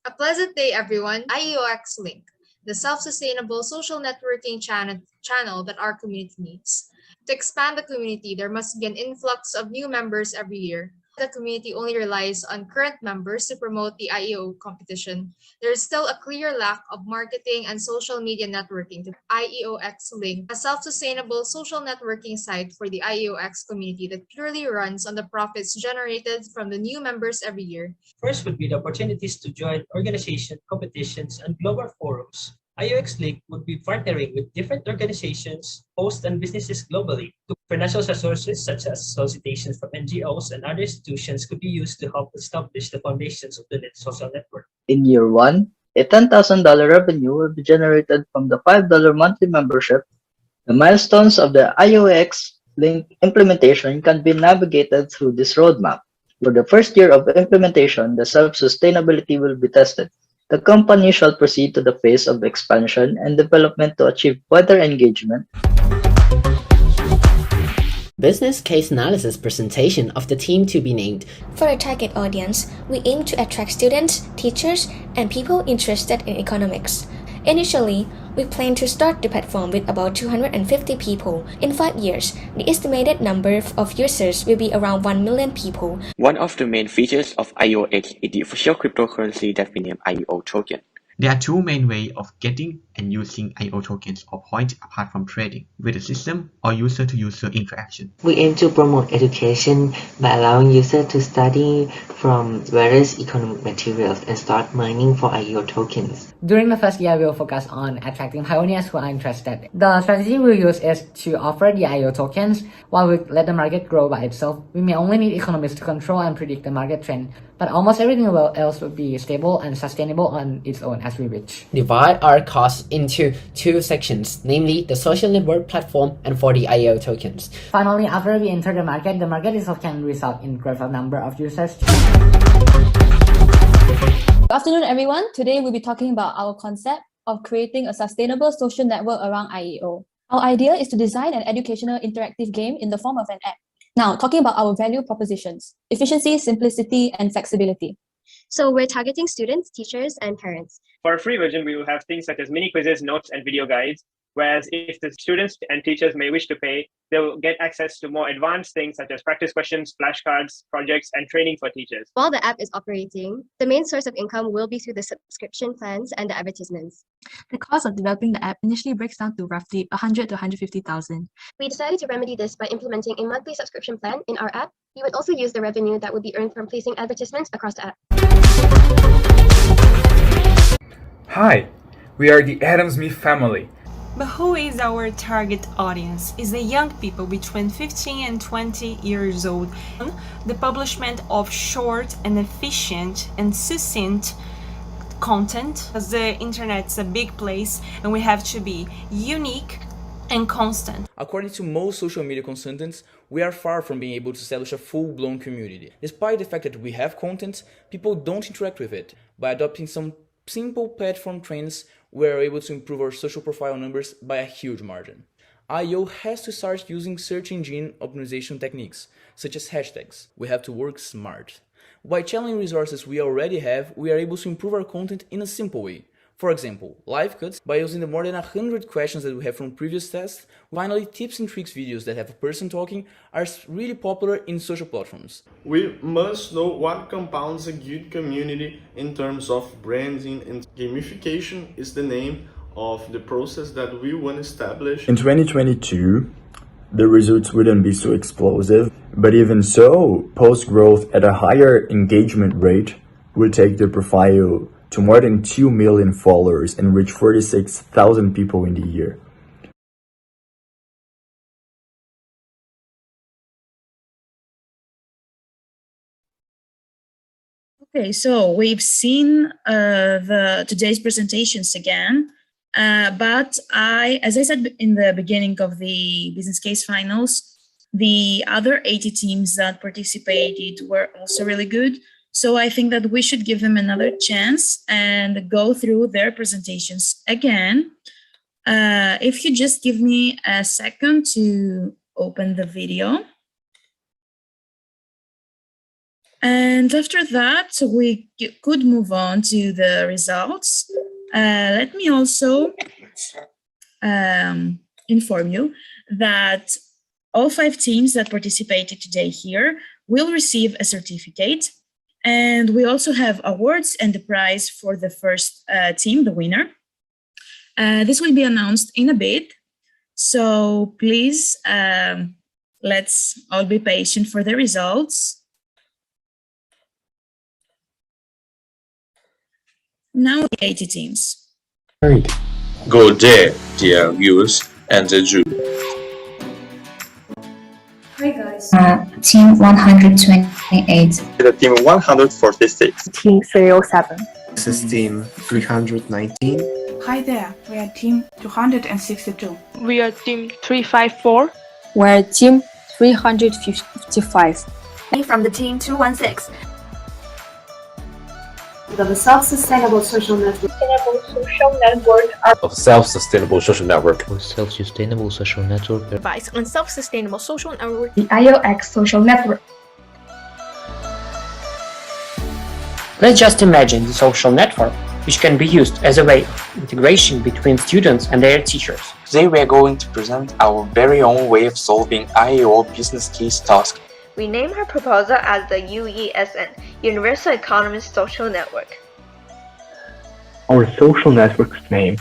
A pleasant day, everyone. IEOx Link, the self-sustainable social networking channel that our community needs. To expand the community, there must be an influx of new members every year. The community only relies on current members to promote the IEO competition. There is still a clear lack of marketing and social media networking. The IEOx Link, a self-sustainable social networking site for the IEOx community that purely runs on the profits generated from the new members every year. First would be the opportunities to join organization, competitions, and global forums. IEOx Link would be partnering with different organizations, hosts, and businesses globally. Financial resources such as solicitations from NGOs and other institutions could be used to help establish the foundations of the social network. In year 1, a $10,000 revenue will be generated from the $5 monthly membership. The milestones of the IEOx Link implementation can be navigated through this roadmap. For the first year of implementation, the self-sustainability will be tested. The company shall proceed to the phase of expansion and development to achieve wider engagement. Business case analysis presentation of the team to be named. For a target audience, we aim to attract students, teachers, and people interested in economics. Initially, we plan to start the platform with about 250 people. In 5 years, the estimated number of users will be around 1 million people. One of the main features of IEOx is the official cryptocurrency that we name IEO token. There are two main ways of getting and using IEO tokens or points apart from trading, with a system or user-to-user interaction. We aim to promote education by allowing users to study from various economic materials and start mining for IEO tokens. During the first year, we will focus on attracting pioneers who are interested. The strategy we'll use is to offer the IEO tokens while we let the market grow by itself. We may only need economists to control and predict the market trend, but almost everything else will be stable and sustainable on its own as we reach. Divide our costs into two sections, namely the social network platform and for the IEO tokens. Finally, after we enter the market itself can result in growth of number of users. Good afternoon, everyone. Today we'll be talking about our concept of creating a sustainable social network around IEO. Our idea is to design an educational interactive game in the form of an app. Now, talking about our value propositions: efficiency, simplicity, and flexibility. So we're targeting students, teachers, and parents. For a free version, we will have things such as mini quizzes, notes, and video guides. Whereas if the students and teachers may wish to pay, they will get access to more advanced things such as practice questions, flashcards, projects, and training for teachers. While the app is operating, the main source of income will be through the subscription plans and the advertisements. The cost of developing the app initially breaks down to roughly $100,000 to $150,000. We decided to remedy this by implementing a monthly subscription plan in our app. We would also use the revenue that would be earned from placing advertisements across the app. Hi, we are the Adam Smith family. But who is our target audience? Is the young people between 15 and 20 years old. The publishment of short and efficient and succinct content, as the internet's a big place and we have to be unique and constant. According to most social media consultants, we are far from being able to establish a full-blown community. Despite the fact that we have content, people don't interact with it. By adopting some simple platform trends, we are able to improve our social profile numbers by a huge margin. IEO has to start using search engine optimization techniques, such as hashtags. We have to work smart. By channeling resources we already have, we are able to improve our content in a simple way. For example, live cuts by using the more than 100 questions that we have from previous tests. Finally, tips and tricks videos that have a person talking are really popular in social platforms. We must know what compounds a good community in terms of branding, and gamification is the name of the process that we want to establish. In 2022, the results wouldn't be so explosive, but even so, post-growth at a higher engagement rate will take the profile to more than 2 million followers and reach 46,000 people in the year. Okay, so we've seen today's presentations again, but as I said in the beginning of the business case finals, the other 80 teams that participated were also really good. So I think that we should give them another chance and go through their presentations again. If you just give me a second to open the video. And after that, we could move on to the results. Let me also inform you that all 5 teams that participated today here will receive a certificate. And we also have awards and the prize for the first team, the winner. This will be announced in a bit. So please, let's all be patient for the results. Now the 80 teams. Good day, dear viewers and the jury. Hi guys. Team 128. The team 146. Team 307. This is team 319. Hi there, we are team 262. We are team 354. We're team 355. From the team 216. The self-sustainable social network. Of self-sustainable social network. Self-sustainable social network. Advice on self-sustainable social network. The IEOx social network. Let's just imagine the social network, which can be used as a way of integration between students and their teachers. Today we are going to present our very own way of solving IEO business case task. We name our proposal as the UESN, Universal Economist Social Network. Our social network's name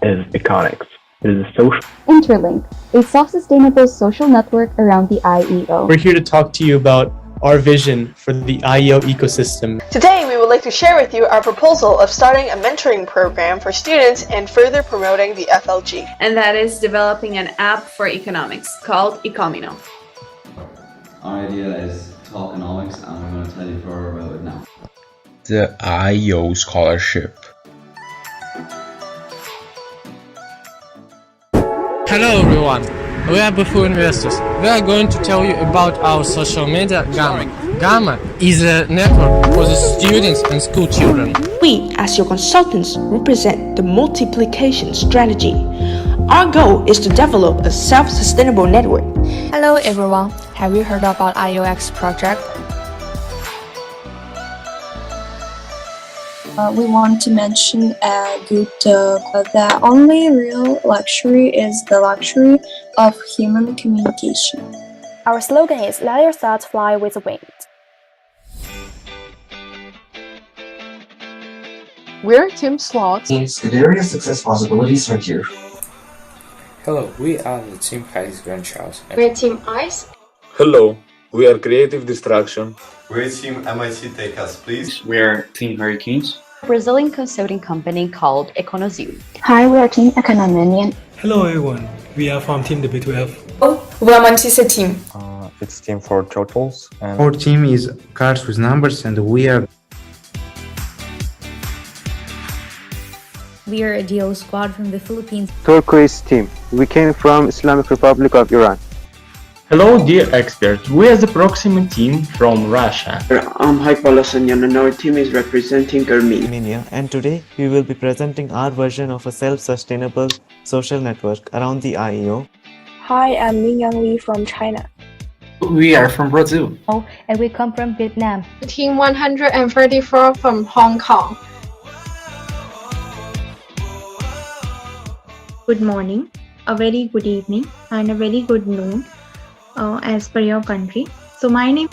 is IEOx. It is a social Interlink, a self-sustainable social network around the IEO. We're here to talk to you about our vision for the IEO ecosystem. Today, we would like to share with you our proposal of starting a mentoring program for students and further promoting the FLG. And that is developing an app for economics called Ecomino. Our idea is tokenomics, and I'm going to tell you further about it now. The IEO Scholarship. Hello everyone, we are Bufu Investors. We are going to tell you about our social media Gamma. Gamma is a network for the students and school children. We, as your consultants, represent the multiplication strategy. Our goal is to develop a self-sustainable network. Hello everyone, have you heard about IEOx project? We want to mention a good the only real luxury is the luxury of human communication. Our slogan is let your thoughts fly with the wind. We're Team Slots. The various success possibilities are here. Hello, we are the Team Heights Grandchild. We're Team Ice. Hello, we are Creative Distraction. We're Team MIT Take Us, please. We are Team Hurricanes. Brazilian consulting company called Econozil. Hi, we are Team Econominian. Hello everyone, we are from Team W12. We are Manchester team. It's Team for Totals. And our team is Cars with Numbers, and we are a DO squad from the Philippines. Turquoise team. We came from Islamic Republic of Iran. Hello dear experts, we are the Proxima team from Russia. I'm Haipala Sanyan and our team is representing Armenia. And today we will be presenting our version of a self-sustainable social network around the IEO. Hi, I'm Mingyang Li from China. We are from Brazil. And we come from Vietnam. Team 134 from Hong Kong. Good morning, a very good evening, and a very good noon as per your country. So my name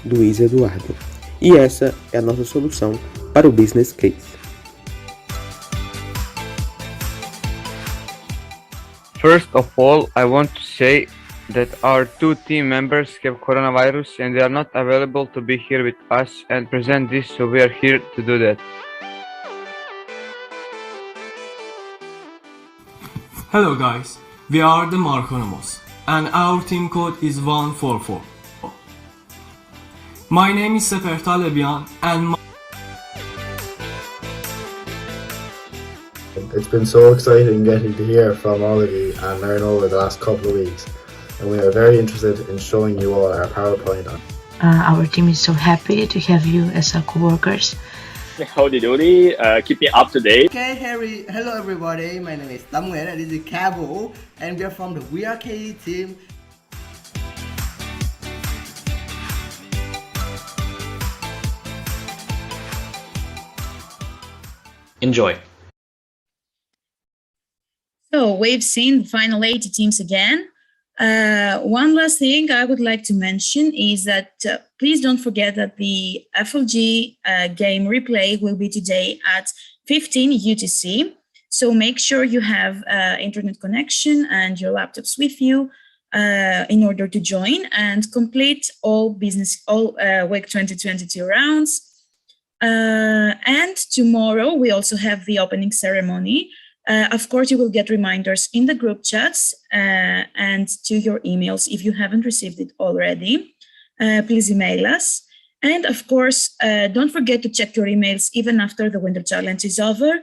Luiz Eduardo. E essa é a nossa solução para o business case. First of all, I want to say that our two team members have coronavirus and they are not available to be here with us and present this, so we are here to do that. Hello guys, we are the Marconomos and our team code is 144. My name is Sefer Talebian and It's been so exciting getting to hear from all of you and learn over the last couple of weeks, and we are very interested in showing you all our PowerPoint. Our team is so happy to have you as our co-workers. Howdy doody, keep me up to date. Okay, Harry. Hello everybody, my name is Tamuel and this is Cabo, and we are from the WinterChallenge team. Enjoy. So we've seen the final 80 teams again. One last thing I would like to mention is that please don't forget that the FLG game replay will be today at 15 UTC. So make sure you have internet connection and your laptops with you in order to join and complete all week 2022 rounds. And tomorrow we also have the opening ceremony. Of course, you will get reminders in the group chats and to your emails if you haven't received it already. Please email us. And of course, don't forget to check your emails even after the Winter Challenge is over,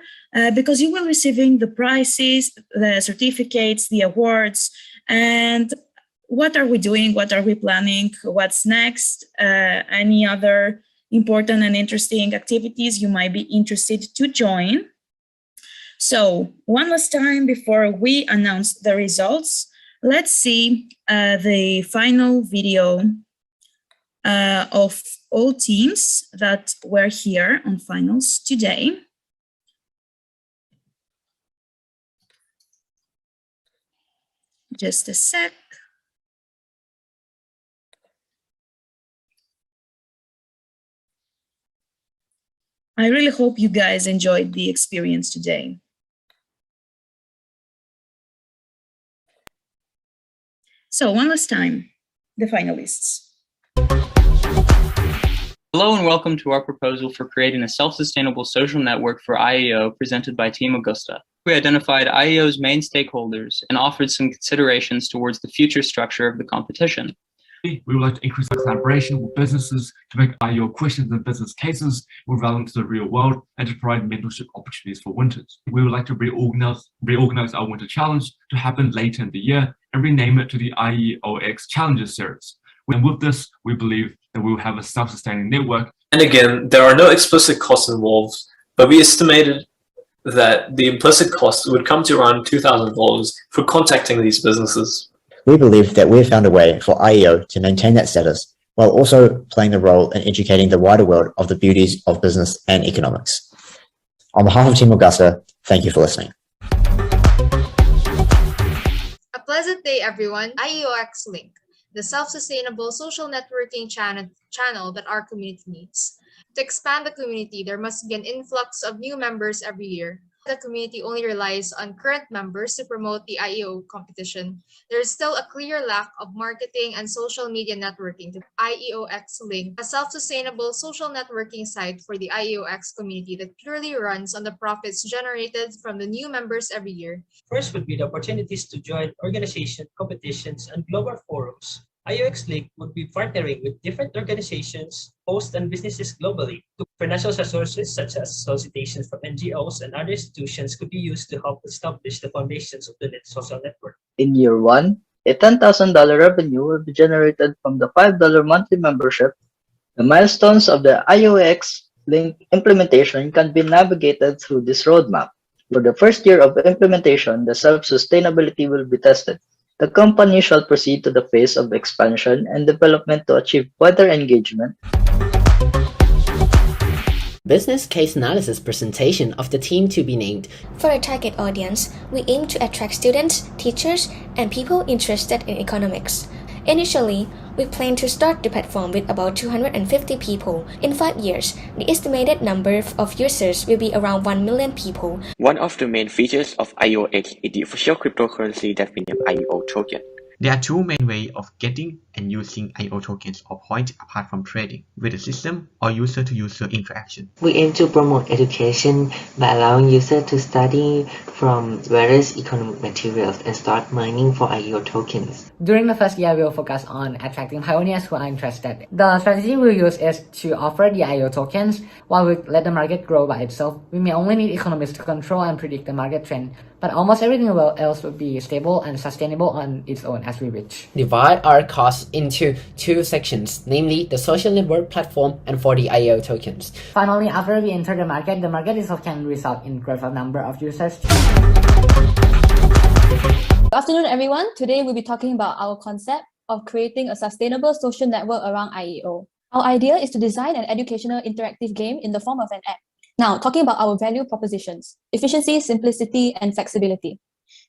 because you will be receiving the prizes, the certificates, the awards, and what are we doing, what are we planning, what's next, any other important and interesting activities you might be interested to join. So one last time before we announce the results, let's see the final video of all teams that were here on finals today. Just a sec. I really hope you guys enjoyed the experience today. So one last time, the finalists. Hello and welcome to our proposal for creating a self-sustainable social network for IEO presented by Team Augusta. We identified IEO's main stakeholders and offered some considerations towards the future structure of the competition. We would like to increase our collaboration with businesses to make IEO questions and business cases more relevant to the real world and to provide mentorship opportunities for winters. We would like to reorganize our Winter Challenge to happen later in the year and rename it to the IEOx Challenges series. And with this, we believe that we will have a self-sustaining network. And again, there are no explicit costs involved, but we estimated that the implicit cost would come to around $2,000 for contacting these businesses. We believe that we have found a way for IEO to maintain that status while also playing the role in educating the wider world of the beauties of business and economics. On behalf of Team Augusta, thank you for listening. A pleasant day, everyone. IEOx Link, the self-sustainable social networking channel that our community needs. To expand the community, there must be an influx of new members every year. The community only relies on current members to promote the IEO competition. There is still a clear lack of marketing and social media networking to IEOx Link, a self-sustainable social networking site for the IEOx community that purely runs on the profits generated from the new members every year. First would be the opportunities to join organization, competitions, and global forums. IEOx Link would be partnering with different organizations, hosts, and businesses globally. Financial resources such as solicitations from NGOs and other institutions could be used to help establish the foundations of the net social network. In year 1, a $10,000 revenue will be generated from the $5 monthly membership. The milestones of the IEOx Link implementation can be navigated through this roadmap. For the first year of implementation, the self-sustainability will be tested. The company shall proceed to the phase of expansion and development to achieve wider engagement. Business case analysis presentation of the team to be named. For our target audience, we aim to attract students, teachers, and people interested in economics. Initially, we plan to start the platform with about 250 people. In 5 years, the estimated number of users will be around 1 million people. One of the main features of IEOx is the official cryptocurrency that we name IEO token. There are two main ways of getting and using IEO tokens or points apart from trading, with the system or user-to-user interaction. We aim to promote education by allowing users to study from various economic materials and start mining for IEO tokens. During the first year, we will focus on attracting pioneers who are interested. The strategy we'll use is to offer the IEO tokens while we let the market grow by itself. We may only need economists to control and predict the market trend, but almost everything else will be stable and sustainable on its own as we reach. Divide our costs into two sections, namely the social network platform and for the IEO tokens. Finally, after we enter the market itself can result in growth of number of users. Good afternoon, everyone. Today we'll be talking about our concept of creating a sustainable social network around IEO. Our idea is to design an educational interactive game in the form of an app. Now, talking about our value propositions: efficiency, simplicity, and flexibility.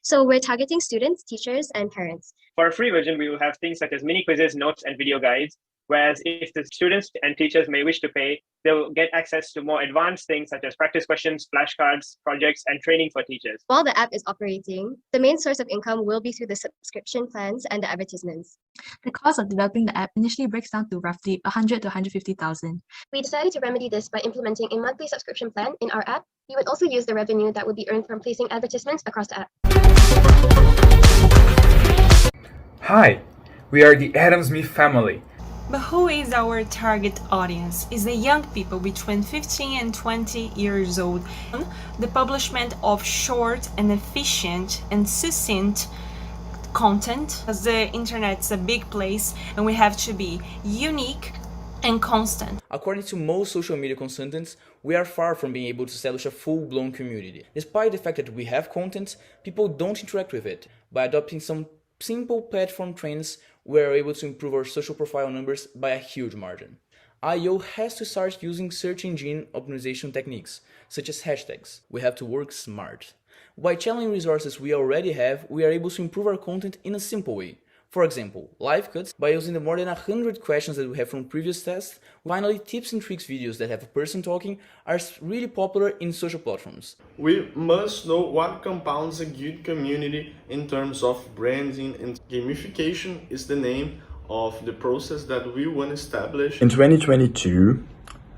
So we're targeting students, teachers, and parents. For a free version, we will have things such as mini quizzes, notes, and video guides. Whereas if the students and teachers may wish to pay, they will get access to more advanced things such as practice questions, flashcards, projects, and training for teachers. While the app is operating, the main source of income will be through the subscription plans and the advertisements. The cost of developing the app initially breaks down to roughly 100 to 150,000. We decided to remedy this by implementing a monthly subscription plan in our app. We would also use the revenue that would be earned from placing advertisements across the app. Hi, we are the Adam Smith family. But who is our target audience? Is the young people between 15 and 20 years old. The publishment of short and efficient and succinct content, as the internet's a big place and we have to be unique and constant. According to most social media consultants, we are far from being able to establish a full-blown community. Despite the fact that we have content, people don't interact with it. By adopting some simple platform trends, we are able to improve our social profile numbers by a huge margin. IEO has to start using search engine optimization techniques, such as hashtags. We have to work smart. By channeling resources we already have, we are able to improve our content in a simple way. For example, live cuts by using the more than 100 questions that we have from previous tests. Finally, tips and tricks videos that have a person talking are really popular in social platforms. We must know what compounds a good community in terms of branding, and gamification is the name of the process that we want to establish. In 2022,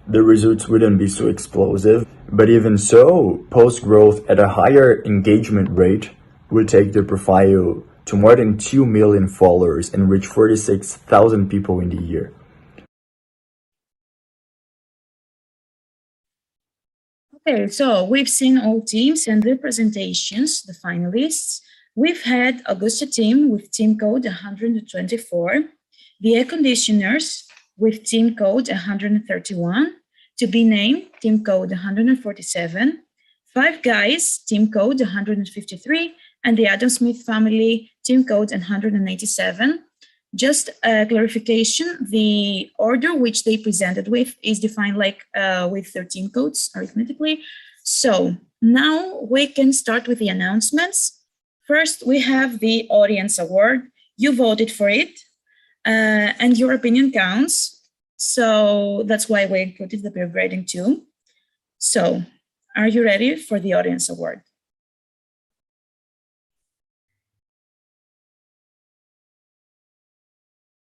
the results wouldn't be so explosive, but even so, post growth at a higher engagement rate will take the profile to more than 2 million followers and reach 46,000 people in the year. Okay, so we've seen all teams and their presentations, the finalists. We've had Augusta team with team code 124, the air conditioners with team code 131, to be named team code 147, Five Guys team code 153, and the Adam Smith family team code 187. Just a clarification, the order which they presented with is defined like with their team codes arithmetically. So now we can start with the announcements. First, we have the audience award. You voted for it and your opinion counts. So that's why we included the peer grading too. So are you ready for the audience award?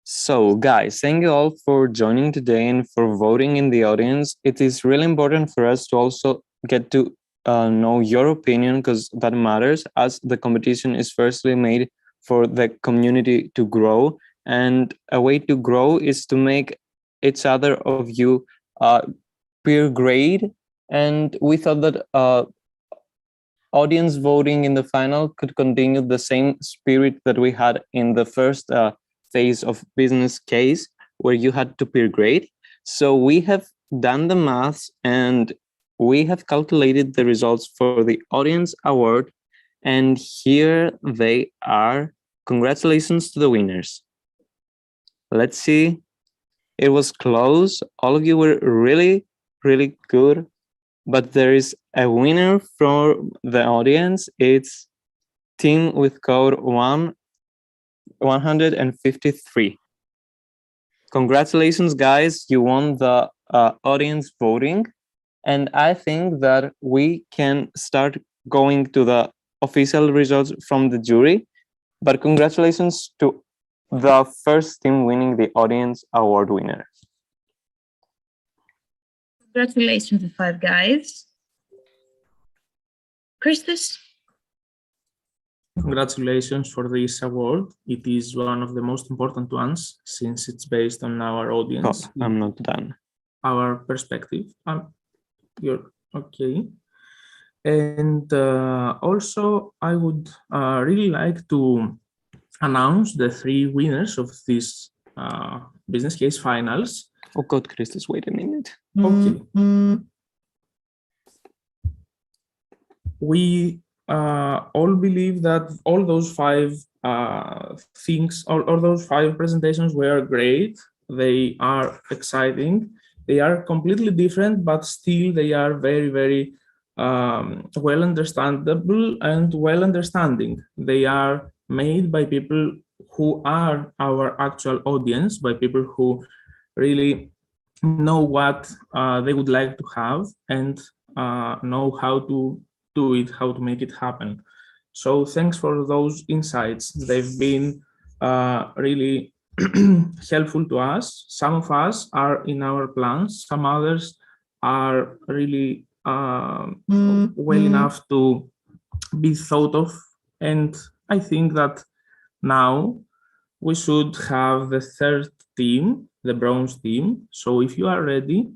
So guys, thank you all for joining today and for voting in the audience. It is really important for us to also get to know your opinion, because that matters, as the competition is firstly made for the community to grow. And a way to grow is to make each other of you peer grade. And we thought that audience voting in the final could continue the same spirit that we had in the first phase of business case, where you had to peer grade. So we have done the maths and we have calculated the results for the audience award, and here they are. Congratulations to the winners. Let's see. It was close. All of you were really, really good, but there is a winner from the audience. It's team with code 153. Congratulations, guys. You won the audience voting. And I think that we can start going to the official results from the jury. But congratulations to the first team winning the audience award winner. Congratulations to Five Guys. Christus? Congratulations for this award. It is one of the most important ones since it's based on our audience. Oh, I'm not done. Our perspective. You're okay. And also, I would really like to announce the 3 winners of this business case finals. Oh God, Christus, wait a minute. Okay. We all believe that all those 5 things, all those 5 presentations were great. They are exciting. They are completely different, but still they are very, very well understandable and well understanding. They are made by people who are our actual audience, by people who really know what they would like to have and know how to do it, how to make it happen. So thanks for those insights. They've been really helpful to us. Some of us are in our plans, some others are really well enough to be thought of. And I think that now we should have the 3rd team, the bronze team. So if you are ready,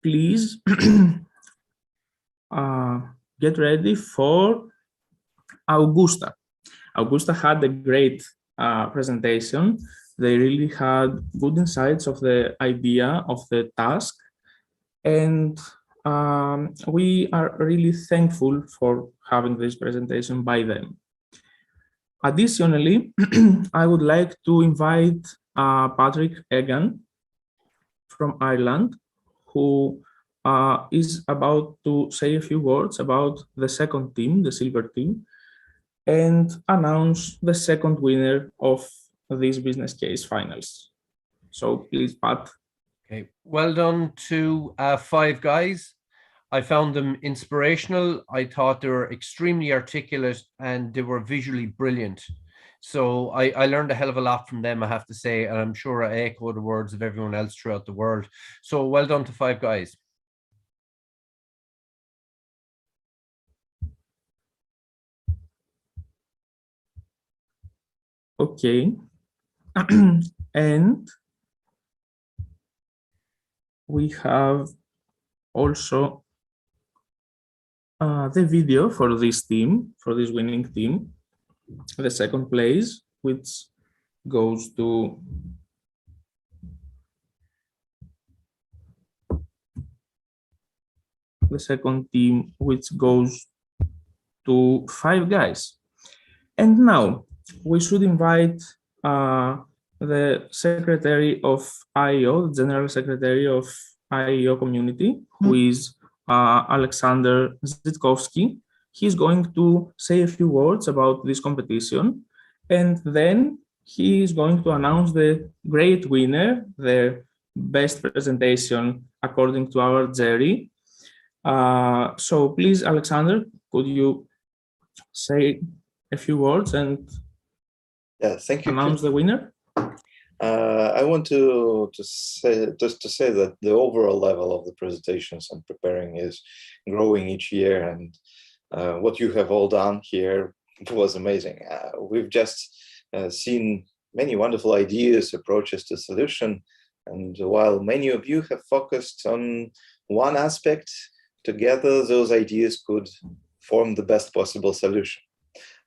please get ready for Augusta. Augusta had a great presentation. They really had good insights of the idea of the task. And we are really thankful for having this presentation by them. Additionally, I would like to invite Patrick Egan from Ireland, who is about to say a few words about the 2nd team, the silver team, and announce the 2nd winner of these business case finals. So please, Pat. Okay, well done to 5 guys. I found them inspirational. I thought they were extremely articulate and they were visually brilliant. So I learned a hell of a lot from them, I have to say, and I'm sure I echo the words of everyone else throughout the world. So well done to 5 guys. Okay. And we have also the video for this team, for this winning team, the 2nd place, which goes to the 2nd team, which goes to 5 guys. And now we should invite the secretary of IEO, the general secretary of IEO community, who is Alexander Zitkovsky. He's going to say a few words about this competition, and then he is going to announce the great winner, the best presentation according to our jury. So please, Alexander, could you say a few words and thank you, announce the winner? I want to say that the overall level of the presentations I'm preparing is growing each year, and what you have all done here was amazing. We've just seen many wonderful ideas, approaches to solution, and while many of you have focused on one aspect, together those ideas could form the best possible solution.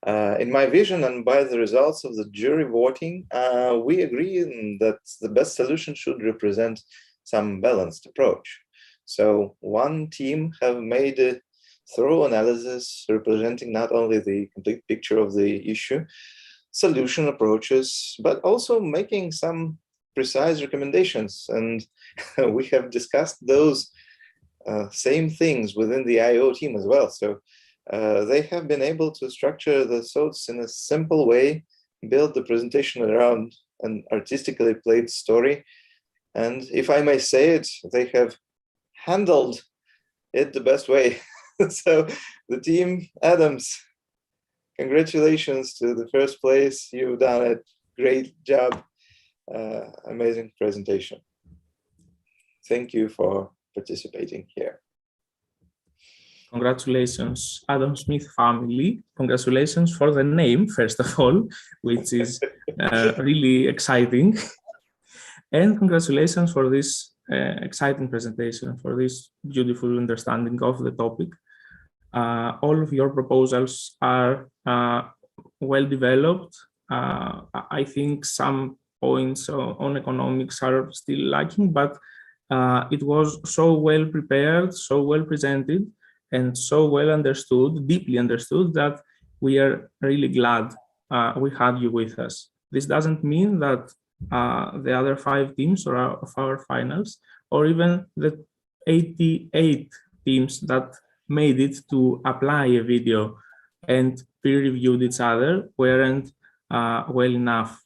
In my vision and by the results of the jury voting, we agree that the best solution should represent some balanced approach. So one team have made a thorough analysis representing not only the complete picture of the issue, solution approaches, but also making some precise recommendations. And we have discussed those same things within the IO team as well. So they have been able to structure the thoughts in a simple way, build the presentation around an artistically played story. And if I may say it, they have handled it the best way. So the team Adams, congratulations to the first place. You've done a great job. Amazing presentation. Thank you for participating here. Congratulations, Adam Smith family. Congratulations for the name, first of all, which is really exciting. And congratulations for this exciting presentation, for this beautiful understanding of the topic. All of your proposals are well developed. I think some points on economics are still lacking, but it was so well prepared, so well presented, and so well understood, deeply understood, that we are really glad we had you with us. This doesn't mean that the other 5 teams of our finals, or even the 88 teams that made it to apply a video and peer-reviewed each other, weren't well enough.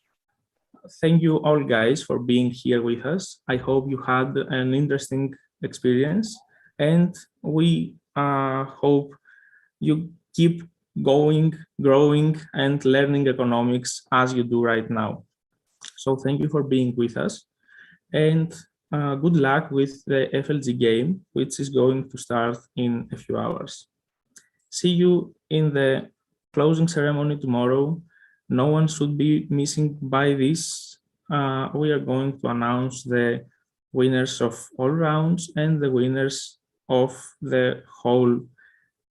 Thank you all, guys, for being here with us. I hope you had an interesting experience, and we hope you keep going, growing, and learning economics as you do right now. So thank you for being with us, and good luck with the FLG game, which is going to start in a few hours. See you in the closing ceremony tomorrow. No one should be missing by this. We are going to announce the winners of all rounds and the winners of the whole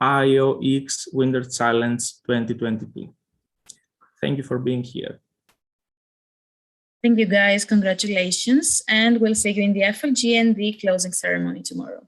IEOx Winter Challenge 2022. Thank you for being here. Thank you, guys. Congratulations. And we'll see you in the FLG and the closing ceremony tomorrow.